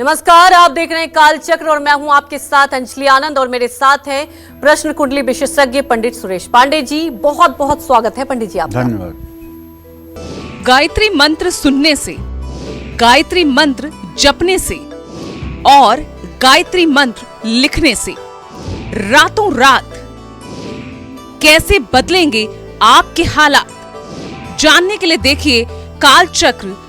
नमस्कार, आप देख रहे हैं कालचक्र और मैं हूं आपके साथ अंजलि आनंद और मेरे साथ हैं प्रश्न कुंडली विशेषज्ञ पंडित सुरेश पांडे जी। बहुत बहुत स्वागत है पंडित जी आपका। धन्यवाद। गायत्री मंत्र सुनने से, गायत्री मंत्र जपने से और गायत्री मंत्र लिखने से रातों रात कैसे बदलेंगे आपके हालात, जानने के लिए देखिए कालचक्र।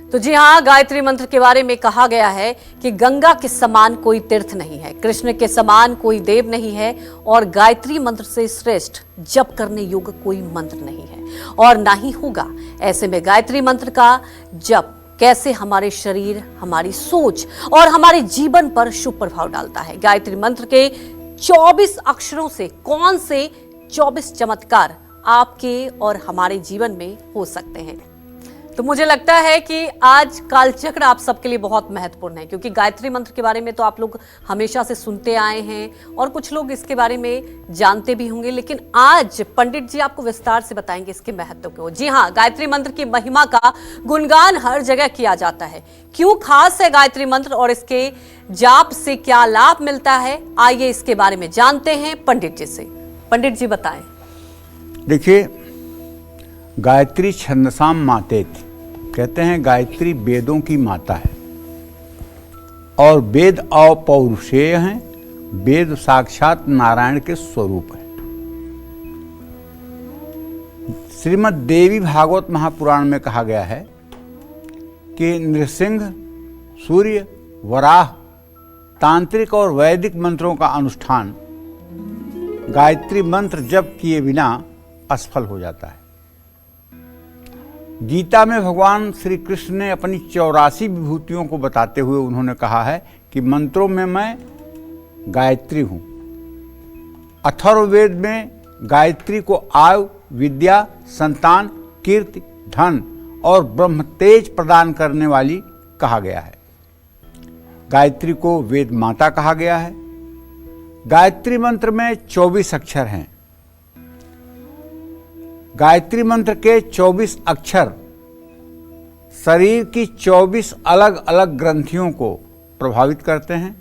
तो जी हाँ, गायत्री मंत्र के बारे में कहा गया है कि गंगा के समान कोई तीर्थ नहीं है, कृष्ण के समान कोई देव नहीं है और गायत्री मंत्र से श्रेष्ठ जप करने योग्य कोई मंत्र नहीं है और ना ही होगा। ऐसे में गायत्री मंत्र का जप कैसे हमारे शरीर, हमारी सोच और हमारे जीवन पर शुभ प्रभाव डालता है। गायत्री मंत्र के 24 अक्षरों से कौन से 24 चमत्कार आपके और हमारे जीवन में हो सकते हैं। तो मुझे लगता है कि आज कालचक्र आप सबके लिए बहुत महत्वपूर्ण है, क्योंकि गायत्री मंत्र के बारे में तो आप लोग हमेशा से सुनते आए हैं और कुछ लोग इसके बारे में जानते भी होंगे, लेकिन आज पंडित जी आपको विस्तार से बताएंगे इसके महत्व को। जी हाँ, गायत्री मंत्र की महिमा का गुणगान हर जगह किया जाता है। क्यों खास है गायत्री मंत्र और इसके जाप से क्या लाभ मिलता है, आइए इसके बारे में जानते हैं पंडित जी से। पंडित जी बताएं। देखिए, गायत्री छंदसाम मातेति, कहते हैं गायत्री वेदों की माता है और वेद अपौरुषेय हैं। वेद साक्षात नारायण के स्वरूप है। श्रीमद् देवी भागवत महापुराण में कहा गया है कि नृसिंह, सूर्य, वराह, तांत्रिक और वैदिक मंत्रों का अनुष्ठान गायत्री मंत्र जप किए बिना असफल हो जाता है। गीता में भगवान श्री कृष्ण ने अपनी 84 विभूतियों को बताते हुए उन्होंने कहा है कि मंत्रों में मैं गायत्री हूँ। अथर्ववेद में गायत्री को आयु, विद्या, संतान, कीर्ति, धन और ब्रह्म तेज प्रदान करने वाली कहा गया है। गायत्री को वेद माता कहा गया है। गायत्री मंत्र में 24 अक्षर हैं। गायत्री मंत्र के 24 अक्षर शरीर की 24 अलग अलग ग्रंथियों को प्रभावित करते हैं।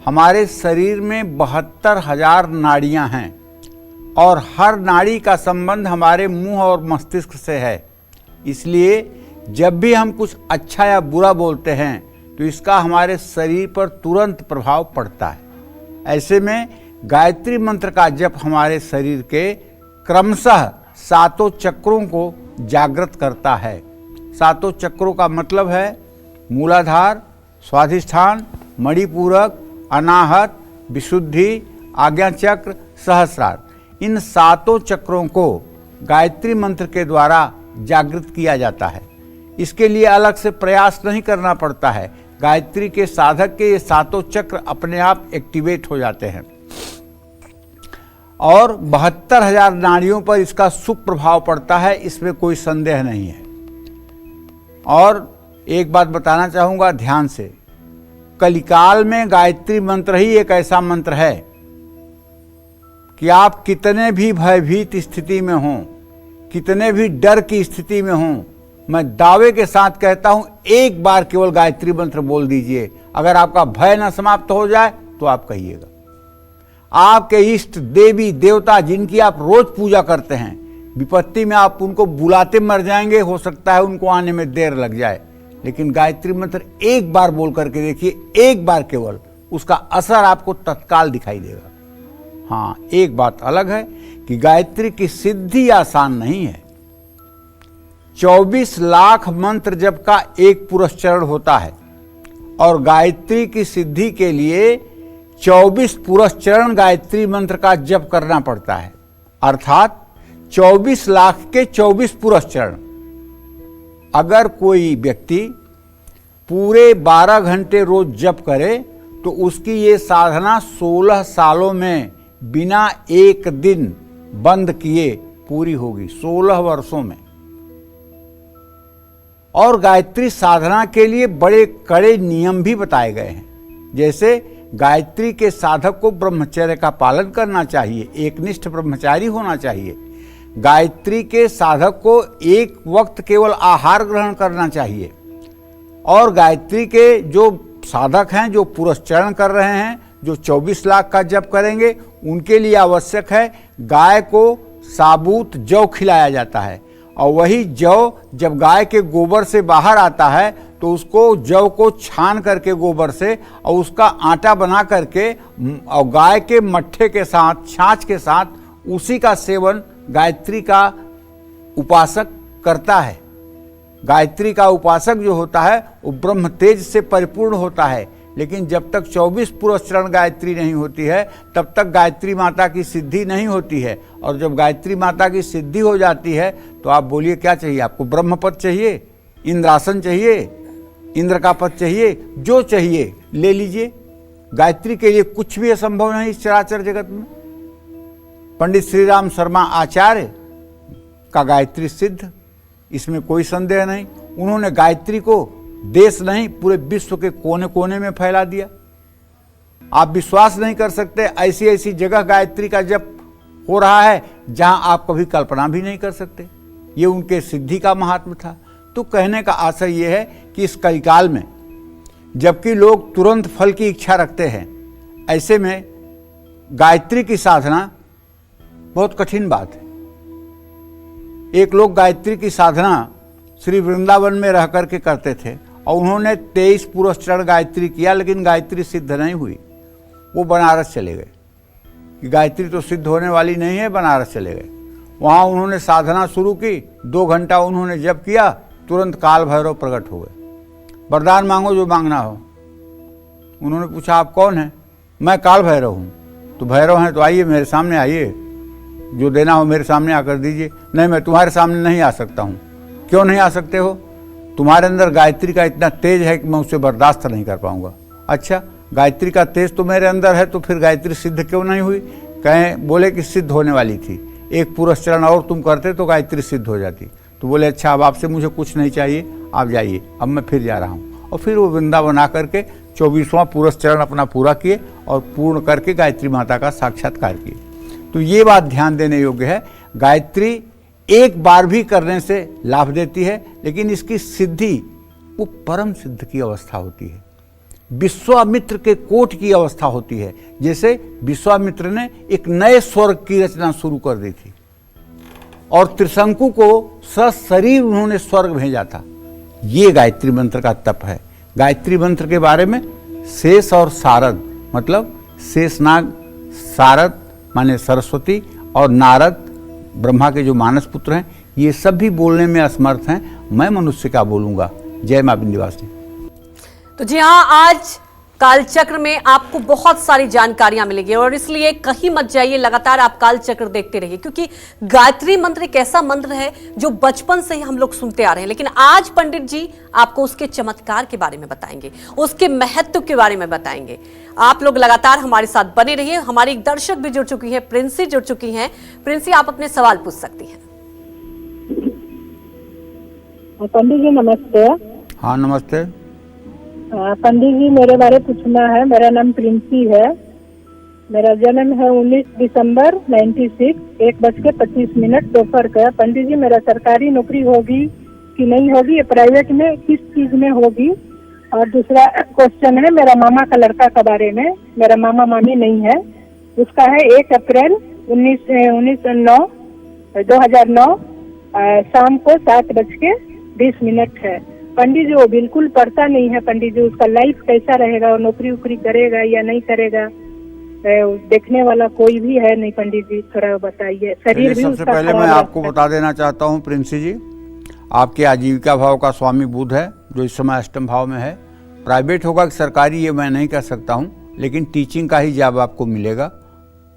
हमारे शरीर में 72,000 नाड़ियां हैं और हर नाड़ी का संबंध हमारे मुंह और मस्तिष्क से है। इसलिए जब भी हम कुछ अच्छा या बुरा बोलते हैं तो इसका हमारे शरीर पर तुरंत प्रभाव पड़ता है। ऐसे में गायत्री मंत्र का जप हमारे शरीर के क्रमशः 7 चक्रों को जागृत करता है। 7 चक्रों का मतलब है मूलाधार, स्वाधिष्ठान, मणिपूरक, अनाहत, विशुद्धि, आज्ञा चक्र, सहस्रार। इन 7 चक्रों को गायत्री मंत्र के द्वारा जागृत किया जाता है। इसके लिए अलग से प्रयास नहीं करना पड़ता है। गायत्री के साधक के ये 7 चक्र अपने आप एक्टिवेट हो जाते हैं और 72,000 नाड़ियों पर इसका शुभ प्रभाव पड़ता है, इसमें कोई संदेह नहीं है। और एक बात बताना चाहूँगा ध्यान से, कलिकाल में गायत्री मंत्र ही एक ऐसा मंत्र है कि आप कितने भी भयभीत स्थिति में हों, कितने भी डर की स्थिति में हों, मैं दावे के साथ कहता हूँ एक बार केवल गायत्री मंत्र बोल दीजिए। अगर आपका भय न समाप्त हो जाए तो आप कहिएगा। आपके इष्ट देवी देवता जिनकी आप रोज पूजा करते हैं, विपत्ति में आप उनको बुलाते मर जाएंगे, हो सकता है उनको आने में देर लग जाए, लेकिन गायत्री मंत्र एक बार बोल करके देखिए, एक बार केवल, उसका असर आपको तत्काल दिखाई देगा। हाँ, एक बात अलग है कि गायत्री की सिद्धि आसान नहीं है। 24 लाख मंत्र जप का एक पुरस्चरण होता है और गायत्री की सिद्धि के लिए 24 पुरस्चरण गायत्री मंत्र का जप करना पड़ता है, अर्थात 24 लाख के 24 पुरस्चरण। अगर कोई व्यक्ति पूरे 12 घंटे रोज जप करे तो उसकी ये साधना 16 सालों में बिना एक दिन बंद किए पूरी होगी, 16 वर्षों में। और गायत्री साधना के लिए बड़े कड़े नियम भी बताए गए हैं। जैसे गायत्री के साधक को ब्रह्मचर्य का पालन करना चाहिए, एकनिष्ठ ब्रह्मचारी होना चाहिए। गायत्री के साधक को एक वक्त केवल आहार ग्रहण करना चाहिए और गायत्री के जो साधक हैं, जो पुरस्चरण कर रहे हैं, जो 24 लाख का जप करेंगे, उनके लिए आवश्यक है गाय को साबुत जौ खिलाया जाता है। और वही जौ जब गाय के गोबर से बाहर आता है तो उसको जौ को छान करके गोबर से और उसका आटा बना करके और गाय के मट्ठे के साथ, छाछ के साथ उसी का सेवन गायत्री का उपासक करता है। गायत्री का उपासक जो होता है वो ब्रह्म तेज से परिपूर्ण होता है। लेकिन जब तक 24 पुरस्चरण गायत्री नहीं होती है तब तक गायत्री माता की सिद्धि नहीं होती है। और जब गायत्री माता की सिद्धि हो जाती है तो आप बोलिए क्या चाहिए आपको? ब्रह्म पद चाहिए, इंद्रासन चाहिए, इंद्र का पद चाहिए, जो चाहिए ले लीजिए। गायत्री के लिए कुछ भी असंभव नहीं इस चराचर जगत में। पंडित श्री राम शर्मा आचार्य का गायत्री सिद्ध, इसमें कोई संदेह नहीं। उन्होंने गायत्री को देश नहीं पूरे विश्व के कोने कोने में फैला दिया। आप विश्वास नहीं कर सकते, ऐसी ऐसी जगह गायत्री का जप हो रहा है जहां आप कभी कल्पना भी नहीं कर सकते। ये उनके सिद्धि का महात्म था। तो कहने का आशय ये है कि इस कलिकाल में जबकि लोग तुरंत फल की इच्छा रखते हैं, ऐसे में गायत्री की साधना बहुत कठिन बात है। एक लोग गायत्री की साधना श्री वृंदावन में रह करके करते थे और उन्होंने 23 पुरस्चरण गायत्री किया, लेकिन गायत्री सिद्ध नहीं हुई। वो बनारस चले गए कि गायत्री तो सिद्ध होने वाली नहीं है, बनारस चले गए। वहाँ उन्होंने साधना शुरू की, 2 घंटा उन्होंने जप किया, तुरंत काल भैरव प्रकट हो गए। वरदान मांगो जो मांगना हो। उन्होंने पूछा आप कौन हैं? मैं काल भैरव हूँ। तो भैरव हैं तो आइए मेरे सामने आइए, जो देना हो मेरे सामने आकर दीजिए। नहीं, मैं तुम्हारे सामने नहीं आ सकता हूँ। क्यों नहीं आ सकते हो? तुम्हारे अंदर गायत्री का इतना तेज है कि मैं उसे बर्दाश्त नहीं कर पाऊंगा। अच्छा, गायत्री का तेज तो मेरे अंदर है, तो फिर गायत्री सिद्ध क्यों नहीं हुई? कहें बोले कि सिद्ध होने वाली थी, एक पुरस्चरण और तुम करते तो गायत्री सिद्ध हो जाती। तो बोले अच्छा, अब आपसे मुझे कुछ नहीं चाहिए, आप जाइए, अब मैं फिर जा रहा हूँ। और फिर वो वृंदावन आकर के 24वां पुरस्चरण अपना पूरा किए और पूर्ण करके गायत्री माता का साक्षात्कार किए। तो ये बात ध्यान देने योग्य है, गायत्री एक बार भी करने से लाभ देती है, लेकिन इसकी सिद्धि वो परम सिद्ध की अवस्था होती है, विश्वामित्र के कोट की अवस्था होती है। जैसे विश्वामित्र ने एक नए स्वर्ग की रचना शुरू कर दी थी और त्रिशंकु को सशरीर उन्होंने स्वर्ग भेजा था। ये गायत्री मंत्र का तप है। गायत्री मंत्र के बारे में शेष और शारद, मतलब शेषनाग, शारद माने सरस्वती और नारद ब्रह्मा के जो मानस पुत्र हैं, ये सब भी बोलने में असमर्थ हैं। मैं मनुष्य का बोलूंगा। जय मां विंध्यवासिनी। तो जी हाँ, आज कालचक्र में आपको बहुत सारी जानकारियां मिलेगी और इसलिए कहीं मत जाइए, लगातार आप कालचक्र देखते रहिए, क्योंकि गायत्री मंत्र एक ऐसा मंत्र है जो बचपन से ही हम लोग सुनते आ रहे हैं। लेकिन आज पंडित जी आपको उसके चमत्कार के बारे में बताएंगे, उसके महत्व के बारे में बताएंगे। आप लोग लगातार हमारे साथ बने रहिए। हमारी एक दर्शक भी जुड़ चुकी है, प्रिंसी जुड़ चुकी हैं। प्रिंसी, आप अपने सवाल पूछ सकती हैं। पंडित जी नमस्ते। हाँ नमस्ते। पंडित जी मेरे बारे पूछना है। मेरा नाम प्रिंसी है। मेरा जन्म है 19 दिसंबर 96, 1:25 दोपहर का। पंडित जी मेरा सरकारी नौकरी होगी कि नहीं होगी, ये प्राइवेट में किस चीज में होगी? और दूसरा क्वेश्चन है मेरा मामा का लड़का के बारे में। मेरा मामा मामी नहीं है, उसका है 1 अप्रैल 2009 शाम को 7:20 है। पंडित जी वो बिल्कुल पढ़ता नहीं है। पंडित जी उसका लाइफ कैसा रहेगा, और नौकरी उकरी करेगा या नहीं करेगा? देखने वाला कोई भी है नहीं पंडित जी, थोड़ा बताइए। शरीर भी सबसे पहले मैं आपको बता देना चाहता हूँ प्रिंसी जी, आपके आजीविका भाव का स्वामी बुध है जो इस समय अष्टम भाव में है। प्राइवेट होगा कि सरकारी ये मैं नहीं कह सकता हूँ, लेकिन टीचिंग का ही जॉब आपको मिलेगा।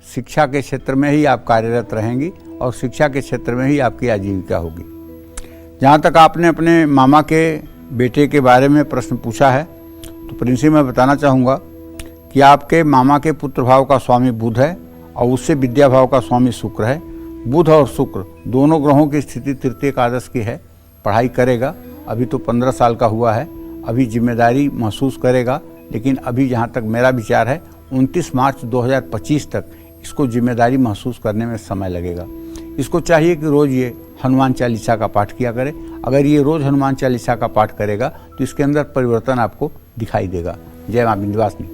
शिक्षा के क्षेत्र में ही आप कार्यरत रहेंगी और शिक्षा के क्षेत्र में ही आपकी आजीविका होगी। जहाँ तक आपने अपने मामा के बेटे के बारे में प्रश्न पूछा है, तो प्रिंसी मैं बताना चाहूँगा कि आपके मामा के पुत्र भाव का स्वामी बुध है और उससे विद्या भाव का स्वामी शुक्र है। बुध और शुक्र दोनों ग्रहों की स्थिति तृतीय एकादश की है। पढ़ाई करेगा, अभी तो 15 साल का हुआ है, अभी जिम्मेदारी महसूस करेगा, लेकिन अभी जहाँ तक मेरा विचार है 29 मार्च 2025 तक इसको जिम्मेदारी महसूस करने में समय लगेगा। इसको चाहिए कि रोज़ ये हनुमान चालीसा का पाठ किया करे। अगर ये रोज़ हनुमान चालीसा का पाठ करेगा तो इसके अंदर परिवर्तन आपको दिखाई देगा। जय मां विंध्यवासिनी।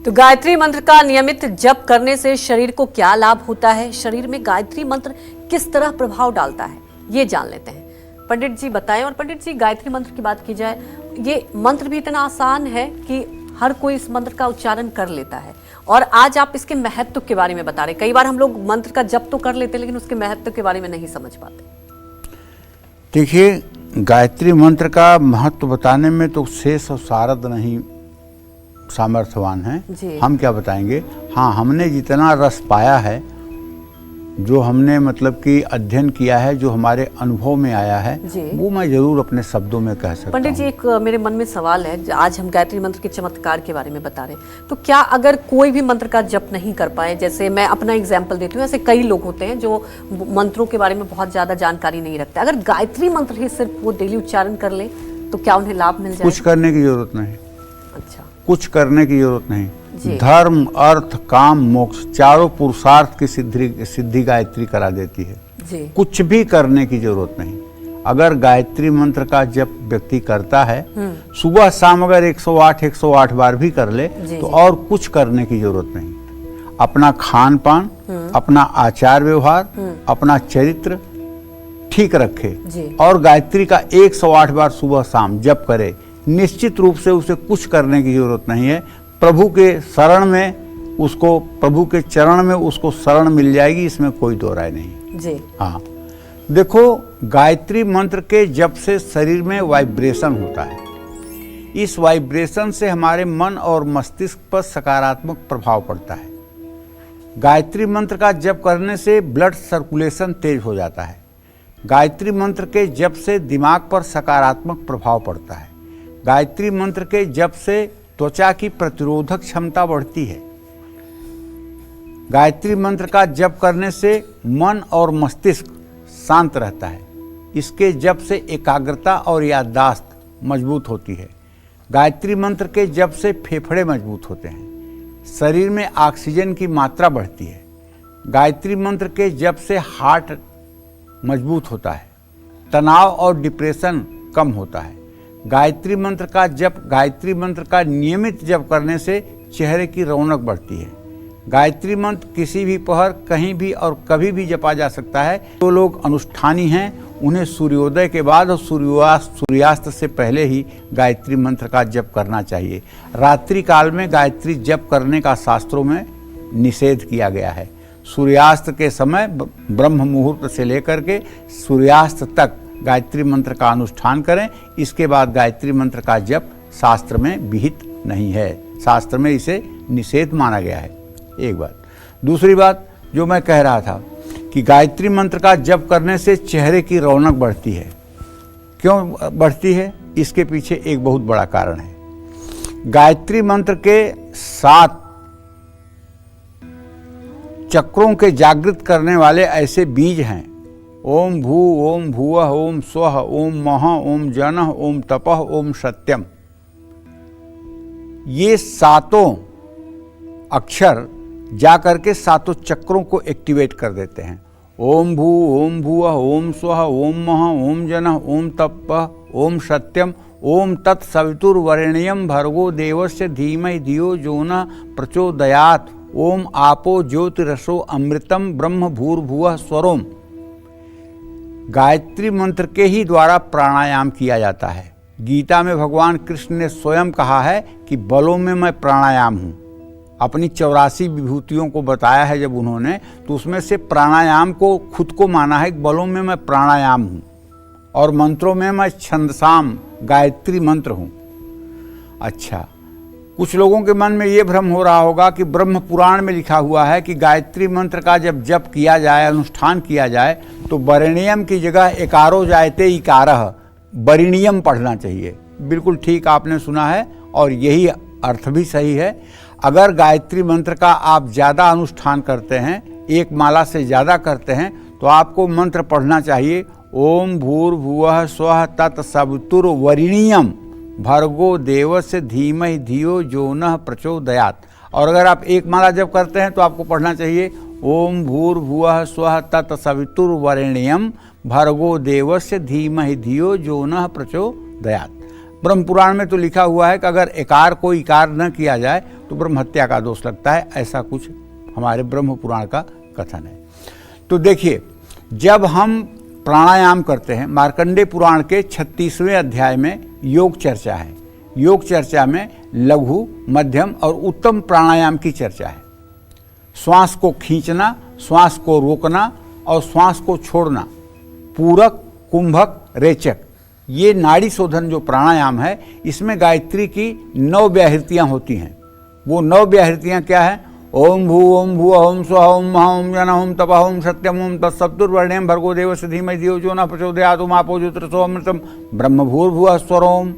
तो गायत्री मंत्र का नियमित जप करने से शरीर को क्या लाभ होता है, शरीर में गायत्री मंत्र किस तरह प्रभाव डालता है, ये जान लेते हैं। पंडित जी बताएं। और पंडित जी, गायत्री मंत्र की बात की जाए, ये मंत्र भी इतना आसान है कि हर कोई इस मंत्र का उच्चारण कर लेता है, और आज आप इसके महत्व के बारे में बता रहे। कई बार हम लोग मंत्र का जप तो कर लेते हैं लेकिन उसके महत्व के बारे में नहीं समझ पाते। देखिए, गायत्री मंत्र का महत्व बताने में तो शेष और शारद नहीं सामर्थ्यवान है। हम क्या बताएंगे। हाँ, हमने जितना रस पाया है, जो हमने मतलब कि अध्ययन किया है, जो हमारे अनुभव में आया है, वो मैं जरूर अपने शब्दों में कह सकता हूँ। पंडित जी, एक मेरे मन में सवाल है। आज हम गायत्री मंत्र के चमत्कार के बारे में बता रहे हैं, तो क्या अगर कोई भी मंत्र का जप नहीं कर पाए, जैसे मैं अपना एग्जाम्पल देती हूँ, ऐसे कई लोग होते हैं जो मंत्रों के बारे में बहुत ज्यादा जानकारी नहीं रखते, अगर गायत्री मंत्र ही सिर्फ वो डेली उच्चारण कर ले तो क्या उन्हें लाभ मिल जाए? कुछ करने की जरूरत नहीं। अच्छा, कुछ करने की जरूरत नहीं। धर्म, अर्थ, काम, मोक्ष, चारों पुरुषार्थ की सिद्धि गायत्री करा देती है जी। कुछ भी करने की जरूरत नहीं। अगर गायत्री मंत्र का जप व्यक्ति करता है, सुबह शाम अगर 108 बार भी कर ले तो और कुछ करने की जरूरत नहीं। अपना खान पान, अपना आचार व्यवहार, अपना चरित्र ठीक रखे और गायत्री का 108 बार सुबह शाम जप करे। निश्चित रूप से उसे कुछ करने की जरूरत नहीं है। प्रभु के शरण में उसको, प्रभु के चरण में उसको शरण मिल जाएगी, इसमें कोई दो राय नहीं जी। हाँ, देखो, गायत्री मंत्र के जप से शरीर में वाइब्रेशन होता है। इस वाइब्रेशन से हमारे मन और मस्तिष्क पर सकारात्मक प्रभाव पड़ता है। गायत्री मंत्र का जप करने से ब्लड सर्कुलेशन तेज हो जाता है। गायत्री मंत्र के जप से दिमाग पर सकारात्मक प्रभाव पड़ता है। गायत्री मंत्र के जप से त्वचा की प्रतिरोधक क्षमता बढ़ती है। गायत्री मंत्र का जप करने से मन और मस्तिष्क शांत रहता है। इसके जप से एकाग्रता और याददाश्त मजबूत होती है। गायत्री मंत्र के जप से फेफड़े मजबूत होते हैं। शरीर में ऑक्सीजन की मात्रा बढ़ती है। गायत्री मंत्र के जप से हार्ट मजबूत होता है। तनाव और डिप्रेशन कम होता है। गायत्री मंत्र का जप, गायत्री मंत्र का नियमित जप करने से चेहरे की रौनक बढ़ती है। गायत्री मंत्र किसी भी पहर, कहीं भी और कभी भी जपा जा सकता है। जो लोग अनुष्ठानी हैं उन्हें सूर्योदय के बाद और सूर्यास्त से पहले ही गायत्री मंत्र का जप करना चाहिए। रात्रि काल में गायत्री जप करने का शास्त्रों में निषेध किया गया है। सूर्यास्त के समय ब्रह्म मुहूर्त से लेकर के सूर्यास्त तक गायत्री मंत्र का अनुष्ठान करें। इसके बाद गायत्री मंत्र का जप शास्त्र में विहित नहीं है, शास्त्र में इसे निषेध माना गया है। एक बात। दूसरी बात जो मैं कह रहा था कि गायत्री मंत्र का जप करने से चेहरे की रौनक बढ़ती है। क्यों बढ़ती है? इसके पीछे एक बहुत बड़ा कारण है। गायत्री मंत्र के 7 चक्रों के जागृत करने वाले ऐसे बीज हैं। ओम भू, ओम भुवः, ओम स्वः, ओम मह, ओम जनः, ओम तपः, ओम सत्यम। ये 7 अक्षर जाकर के 7 चक्रों को एक्टिवेट कर देते हैं। ओम भू, ओम भुवः, ओम स्वः, ओम मह, ओम जनः, ओम तपः, ओम सत्यम, ओम तत्सवितुर्वरेण्यं भर्गो देवस्य धीमहि धियो यो नः प्रचोदयात्, ओम आपो ज्योतिरसो अमृतम ब्रह्म भूर्भुवः स्वरोम। गायत्री मंत्र के ही द्वारा प्राणायाम किया जाता है। गीता में भगवान कृष्ण ने स्वयं कहा है कि बलों में मैं प्राणायाम हूँ। अपनी 84 विभूतियों को बताया है जब उन्होंने, तो उसमें से प्राणायाम को खुद को माना है कि बलों में मैं प्राणायाम हूँ और मंत्रों में मैं छंदसाम गायत्री मंत्र हूँ। अच्छा, कुछ लोगों के मन में ये भ्रम हो रहा होगा कि ब्रह्म पुराण में लिखा हुआ है कि गायत्री मंत्र का जब जप किया जाए, अनुष्ठान किया जाए, तो वरेण्यम की जगह एकारो जायते इकारः, वरिणियम पढ़ना चाहिए। बिल्कुल ठीक आपने सुना है और यही अर्थ भी सही है। अगर गायत्री मंत्र का आप ज़्यादा अनुष्ठान करते हैं, एक माला से ज़्यादा करते हैं, तो आपको मंत्र पढ़ना चाहिए ओम भूर्भुवः स्वः तत्सवितुर्वरेण्यं भर्गो देवस्य धीमहि धियो यो नः प्रचोदयात्। और अगर आप एक माला जप करते हैं तो आपको पढ़ना चाहिए ओम भूर्भुवः स्वः तत्सवितुर्वरेण्यं भर्गो देवस्य धीमहि धियो जो नः प्रचोदयात्। ब्रह्म पुराण में तो लिखा हुआ है कि अगर एकार को इकार न किया जाए तो ब्रह्म हत्या का दोष लगता है, ऐसा कुछ हमारे ब्रह्म पुराण का कथन है। तो देखिए, जब हम प्राणायाम करते हैं, मार्कंडेय पुराण के 36वें अध्याय में योग चर्चा है। योग चर्चा में लघु, मध्यम और उत्तम प्राणायाम की चर्चा है। श्वास को खींचना, श्वास को रोकना और श्वास को छोड़ना, पूरक, कुंभक, रेचक, ये नाड़ी शोधन जो प्राणायाम है, इसमें गायत्री की 9 व्याहृतियाँ होती हैं। वो 9 व्याहृतियाँ क्या है? ओम भू ओम भू ओम स्व ओम महा ओम जन ओम तप ओम सत्यम ओम तत्सवितुर्वरेण्यं भर्गो देवस्य धीमहि धियो जो नः प्रचोदयात्। ओम आपो ज्योतिरसो अमृतम ब्रह्म भूर्भुवः स्वरोम।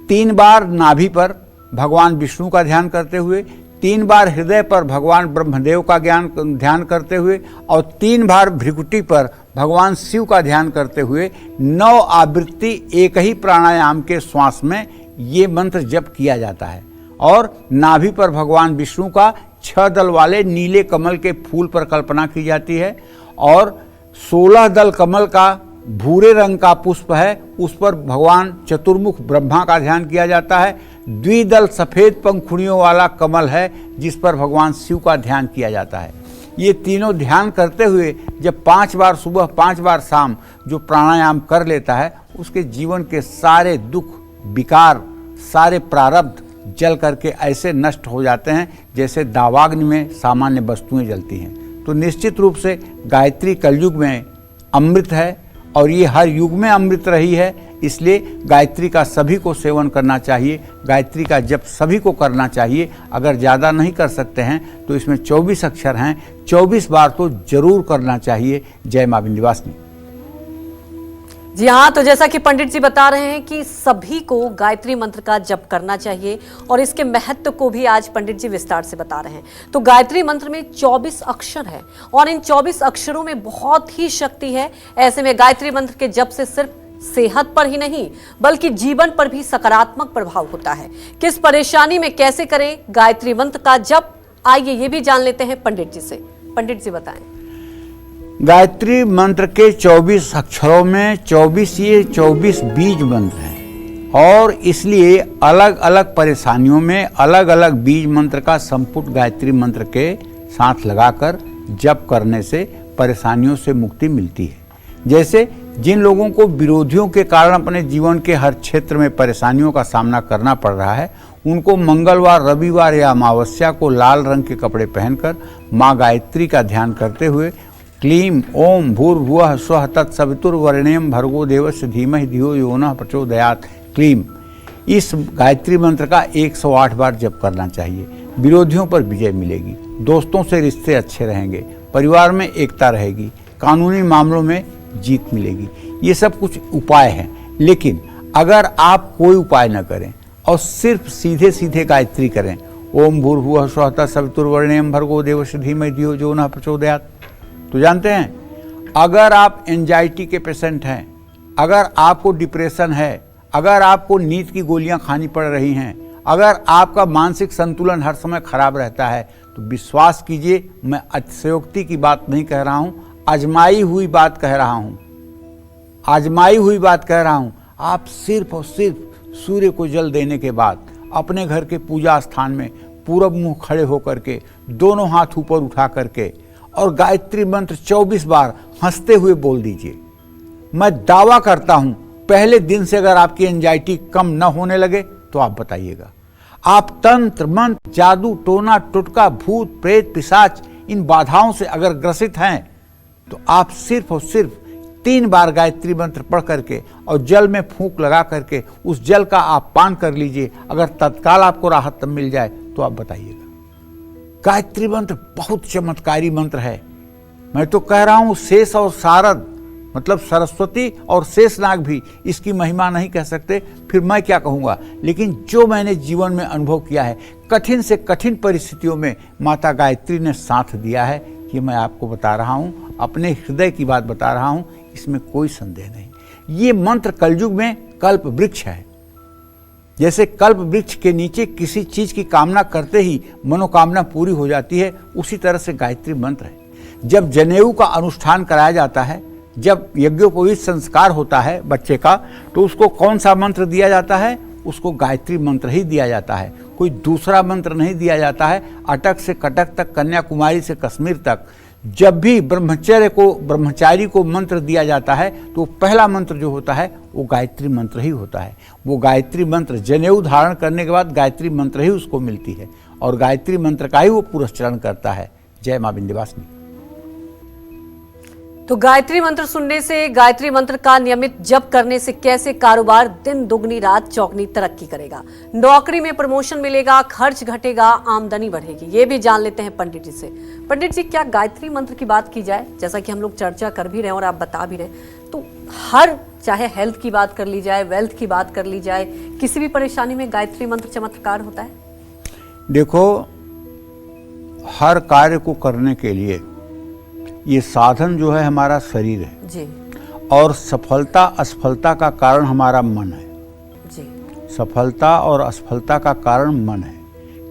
3 बार नाभि पर भगवान विष्णु का ध्यान करते हुए, 3 बार हृदय पर भगवान ब्रह्मदेव का ध्यान करते हुए और 3 बार भ्रिकुटी पर भगवान शिव का ध्यान करते हुए 9 आवृत्ति एक ही प्राणायाम के श्वास में ये मंत्र जप किया जाता है। और नाभि पर भगवान विष्णु का 6 दल वाले नीले कमल के फूल पर कल्पना की जाती है और 16 दल कमल का भूरे रंग का पुष्प है, उस पर भगवान चतुर्मुख ब्रह्मा का ध्यान किया जाता है। द्विदल सफेद पंखुड़ियों वाला कमल है जिस पर भगवान शिव का ध्यान किया जाता है। ये तीनों ध्यान करते हुए जब 5 बार सुबह 5 बार शाम जो प्राणायाम कर लेता है, उसके जीवन के सारे दुख, विकार, सारे प्रारब्ध जल करके ऐसे नष्ट हो जाते हैं जैसे दावाग्नि में सामान्य वस्तुएं जलती हैं। तो निश्चित रूप से गायत्री कलयुग में अमृत है और ये हर युग में अमृत रही है, इसलिए गायत्री का सभी को सेवन करना चाहिए। गायत्री का जप सभी को करना चाहिए। अगर ज़्यादा नहीं कर सकते हैं तो इसमें 24 अक्षर हैं, 24 बार तो जरूर करना चाहिए। जय मां विंध्यवासिनी। जी हाँ, तो जैसा कि पंडित जी बता रहे हैं कि सभी को गायत्री मंत्र का जप करना चाहिए और इसके महत्व को भी आज पंडित जी विस्तार से बता रहे हैं। तो गायत्री मंत्र में 24 अक्षर है और इन 24 अक्षरों में बहुत ही शक्ति है। ऐसे में गायत्री मंत्र के जप से सिर्फ सेहत पर ही नहीं बल्कि जीवन पर भी सकारात्मक प्रभाव होता है। किस परेशानी में कैसे करें गायत्री मंत्र का जप, आइए ये भी जान लेते हैं पंडित जी से। पंडित जी बताएं। गायत्री मंत्र के 24 अक्षरों में 24 बीज मंत्र हैं और इसलिए अलग अलग परेशानियों में अलग अलग बीज मंत्र का संपुट गायत्री मंत्र के साथ लगाकर जप करने से परेशानियों से मुक्ति मिलती है। जैसे जिन लोगों को विरोधियों के कारण अपने जीवन के हर क्षेत्र में परेशानियों का सामना करना पड़ रहा है, उनको मंगलवार, रविवार या अमावस्या को लाल रंग के कपड़े पहनकर माँ गायत्री का ध्यान करते हुए क्लीम ओम भूर्भुवः स्वः तत्सवितुर्वरेण्यं भर्गो देवस्य धीमहि धियो यो नः प्रचोदयात् क्लीम, इस गायत्री मंत्र का 108 बार जप करना चाहिए। विरोधियों पर विजय मिलेगी, दोस्तों से रिश्ते अच्छे रहेंगे, परिवार में एकता रहेगी, कानूनी मामलों में जीत मिलेगी। ये सब कुछ उपाय हैं, लेकिन अगर आप कोई उपाय न करें और सिर्फ सीधे सीधे गायत्री करें, ओम भूर्भुवः स्वः तत्सवितुर्वरेण्यं भर्गो देवस्य धीमहि धियो यो नः प्रचोदयात्, तो जानते हैं अगर आप एंजाइटी के पेशेंट हैं, अगर आपको डिप्रेशन है, अगर आपको नींद की गोलियां खानी पड़ रही हैं, अगर आपका मानसिक संतुलन हर समय खराब रहता है, तो विश्वास कीजिए, मैं अतिशयोक्ति की बात नहीं कह रहा हूं, आजमाई हुई बात कह रहा हूं, आजमाई हुई बात कह रहा हूं। आप सिर्फ और सिर्फ सूर्य को जल देने के बाद अपने घर के पूजा स्थान में पूरब मुंह खड़े होकर के दोनों हाथ ऊपर उठा करके और गायत्री मंत्र 24 बार हंसते हुए बोल दीजिए। मैं दावा करता हूं पहले दिन से अगर आपकी एंजाइटी कम न होने लगे तो आप बताइएगा। आप तंत्र मंत्र, जादू, टोना टुटका, भूत प्रेत, पिशाच, इन बाधाओं से अगर ग्रसित हैं तो आप सिर्फ और सिर्फ 3 बार गायत्री मंत्र पढ़ करके और जल में फूंक लगा करके उस जल का आप पान कर लीजिए। अगर तत्काल आपको राहत तब मिल जाए तो आप बताइएगा। गायत्री मंत्र बहुत चमत्कारी मंत्र है। मैं तो कह रहा हूं शेष और शारद मतलब सरस्वती और शेषनाग भी इसकी महिमा नहीं कह सकते, फिर मैं क्या कहूँगा। लेकिन जो मैंने जीवन में अनुभव किया है, कठिन से कठिन परिस्थितियों में माता गायत्री ने साथ दिया है, ये मैं आपको बता रहा हूँ, अपने हृदय की बात बता रहा हूँ, इसमें कोई संदेह नहीं। ये मंत्र कलयुग में कल्प वृक्ष है। जैसे कल्प वृक्ष के नीचे किसी चीज की कामना करते ही मनोकामना पूरी हो जाती है, उसी तरह से गायत्री मंत्र है। जब जनेऊ का अनुष्ठान कराया जाता है, जब यज्ञोपवीत संस्कार होता है बच्चे का, तो उसको कौन सा मंत्र दिया जाता है? उसको गायत्री मंत्र ही दिया जाता है, कोई दूसरा मंत्र नहीं दिया जाता है। अटक से कटक तक, कन्याकुमारी से कश्मीर तक जब भी ब्रह्मचारी को मंत्र दिया जाता है तो पहला मंत्र जो होता है वो गायत्री मंत्र ही होता है। वो गायत्री मंत्र जनेऊ धारण करने के बाद गायत्री मंत्र ही उसको मिलती है और गायत्री मंत्र का ही वो पुरस्चरण करता है। जय मां विंध्यवासिनी। तो गायत्री मंत्र सुनने से, गायत्री मंत्र का नियमित जप करने से कैसे कारोबार दिन दुगनी रात चौगनी तरक्की करेगा, नौकरी में प्रमोशन मिलेगा, खर्च घटेगा, आमदनी बढ़ेगी, ये भी जान लेते हैं पंडित जी से। पंडित जी, क्या गायत्री मंत्र की बात की जाए, जैसा कि हम लोग चर्चा कर भी रहे हैं और आप बता भी रहे, तो हर, चाहे हेल्थ की बात कर ली जाए, वेल्थ की बात कर ली जाए, किसी भी परेशानी में गायत्री मंत्र चमत्कार होता है? देखो, हर कार्य को करने के लिए ये साधन जो है हमारा शरीर है जी, और सफलता असफलता का कारण हमारा मन है जी। सफलता और असफलता का कारण मन है।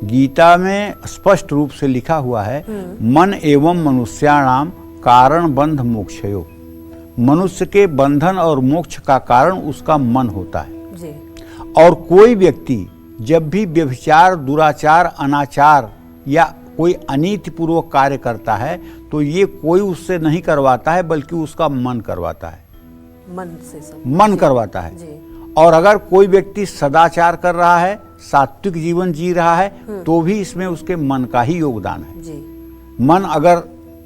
गीता में स्पष्ट रूप से लिखा हुआ है, मन एवं मनुष्याणाम कारण बंध मोक्षयो। मनुष्य के बंधन और मोक्ष का कारण उसका मन होता है जी। और कोई व्यक्ति जब भी व्यभिचार, दुराचार, अनाचार या कोई अनीतिपूर्वक कार्य करता है तो ये कोई उससे नहीं करवाता है, बल्कि उसका मन करवाता है, मन से सब मन करवाता है जी। और अगर कोई व्यक्ति सदाचार कर रहा है, सात्विक जीवन जी रहा है, तो भी इसमें उसके मन का ही योगदान है जी। मन अगर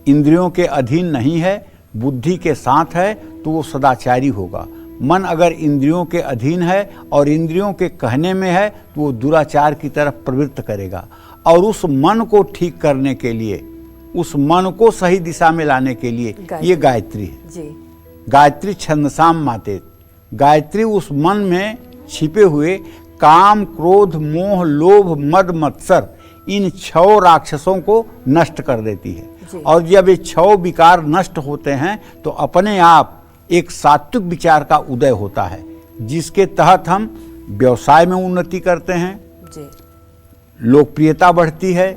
इंद्रियों के अधीन नहीं है, बुद्धि के साथ है, तो वो सदाचारी होगा। मन अगर इंद्रियों के अधीन है और इंद्रियों के कहने में है, तो वो दुराचार की तरफ प्रवृत्त करेगा। और उस मन को ठीक करने के लिए, उस मन को सही दिशा में लाने के लिए ये गायत्री है जी। गायत्री छंदसाम माते। गायत्री उस मन में छिपे हुए काम, क्रोध, मोह, लोभ, मद, मत्सर, इन 6 राक्षसों को नष्ट कर देती है। और जब ये 6 विकार नष्ट होते हैं तो अपने आप एक सात्विक विचार का उदय होता है, जिसके तहत हम व्यवसाय में उन्नति करते हैं जी। लोकप्रियता बढ़ती है,